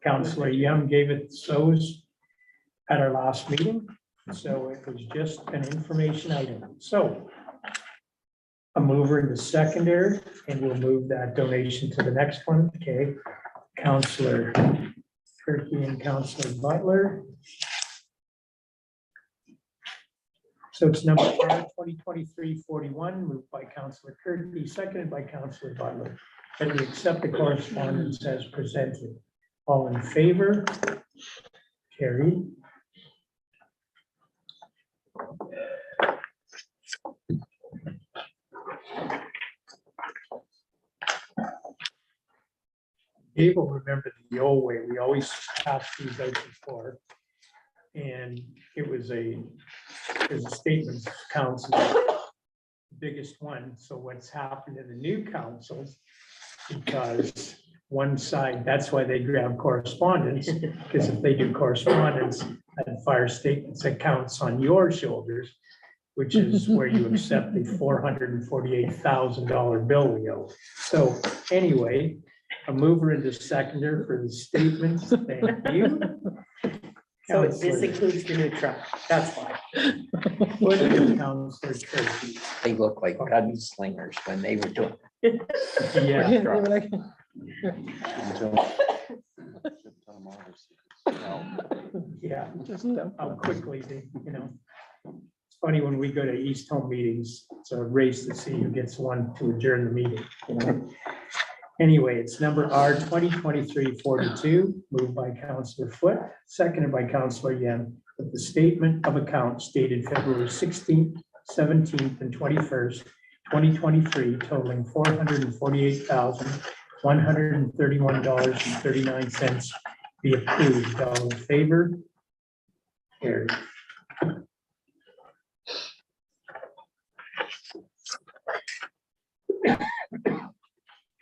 Councillor Young gave it so's at our last meeting. So it was just an information item. So a mover into secondary, and we'll move that donation to the next one. Okay, Councillor Turkey and Councillor Butler. So it's number 2023-41, moved by Councillor Turkey, seconded by Councillor Butler. And we accept the correspondence as presented. All in favor? Carried. Dave will remember the old way. We always passed these out before. And it was there's a statement of council, the biggest one. So what's happened in the new councils, because one side, that's why they grab correspondence, because if they do correspondence and fire statements, it counts on your shoulders, which is where you accept the $448,000 bill we owe. So anyway, a mover into seconder for the statements. Thank you. So this includes the new truck, that's why. What is Councillor Turkey? They look like gunslingers when they were doing. Yeah, They were like, yeah, just dump how one. quickly they, It's funny when we go to East Home meetings, it's a race to see who gets one to adjourn the meeting. Anyway, it's number R 2023-42, moved by Councillor Foote, seconded by Councillor Yen, with the statement of accounts dated February 16th, 17th, and 21st, 2023, totaling $448,131.39 be approved. All in favor? Carried.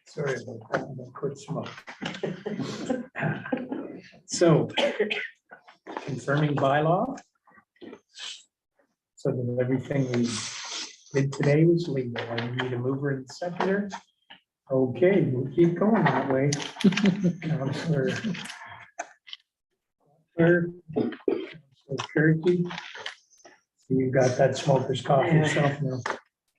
Sorry about that, I'm gonna quit smoke. So, confirming bylaw. So that everything we did today was legal. I need a mover and seconder. Okay, we'll keep going that way. Councillor Turkey. So you got that smoker's coffee yourself now.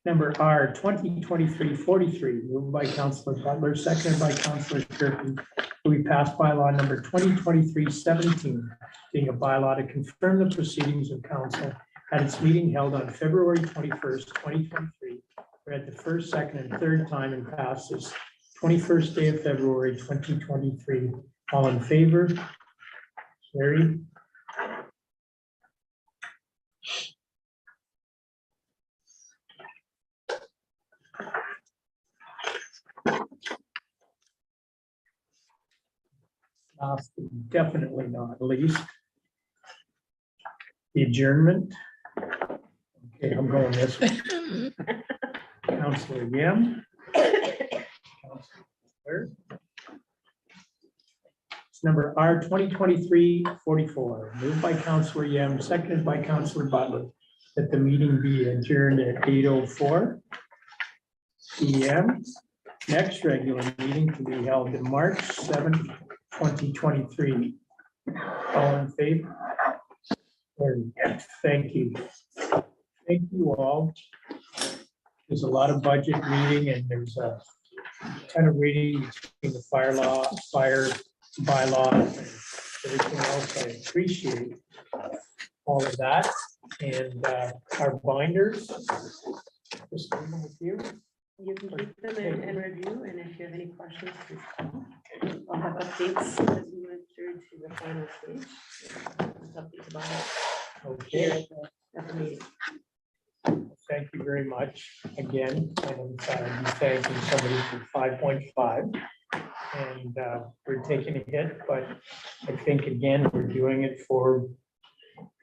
Number R 2023-43, moved by Councillor Butler, seconded by Councillor Turkey. We passed bylaw number 2023-17, being a bylaw to confirm the proceedings of council at its meeting held on February 21st, 2023. Read the first, second, and third time and passed this 21st day of February 2023. All in favor? Carried. Last, definitely not least, the adjournment. Okay, I'm going this way. Councillor Yem. Councillor. It's number R 2023-44, moved by Councillor Yem, seconded by Councillor Butler, that the meeting be adjourned at 8:04 p.m. Next regular meeting to be held in March 7th, 2023. All in favor? Thank you. Thank you all. There's a lot of budget reading and there's a ton of reading between the fire bylaw, and everything else. I appreciate all of that. And our binders, just leave them with you. You can keep them and review, and if you have any questions, please call. I'll have updates as we move through to the final stage. Updates about it Okay. here at the meeting. Thank you very much again. And I'm thanking somebody for 5.5. And we're taking a hit, but I think again, we're doing it for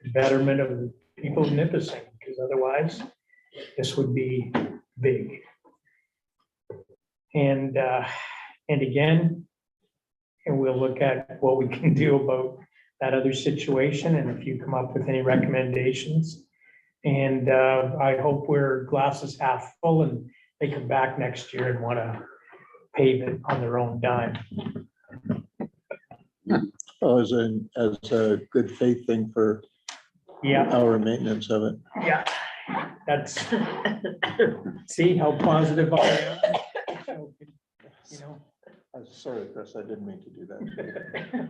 the betterment of the people of Nipissing, because otherwise this would be big. And again, and we'll look at what we can do about that other situation, and if you come up with any recommendations. And I hope we're glasses half full and they come back next year and want to pave it on their own dime. Oh, as a good faith thing for Yeah, our maintenance of it. yeah, that's, see how positive I am? You know, Sorry, Chris, I didn't mean to do that.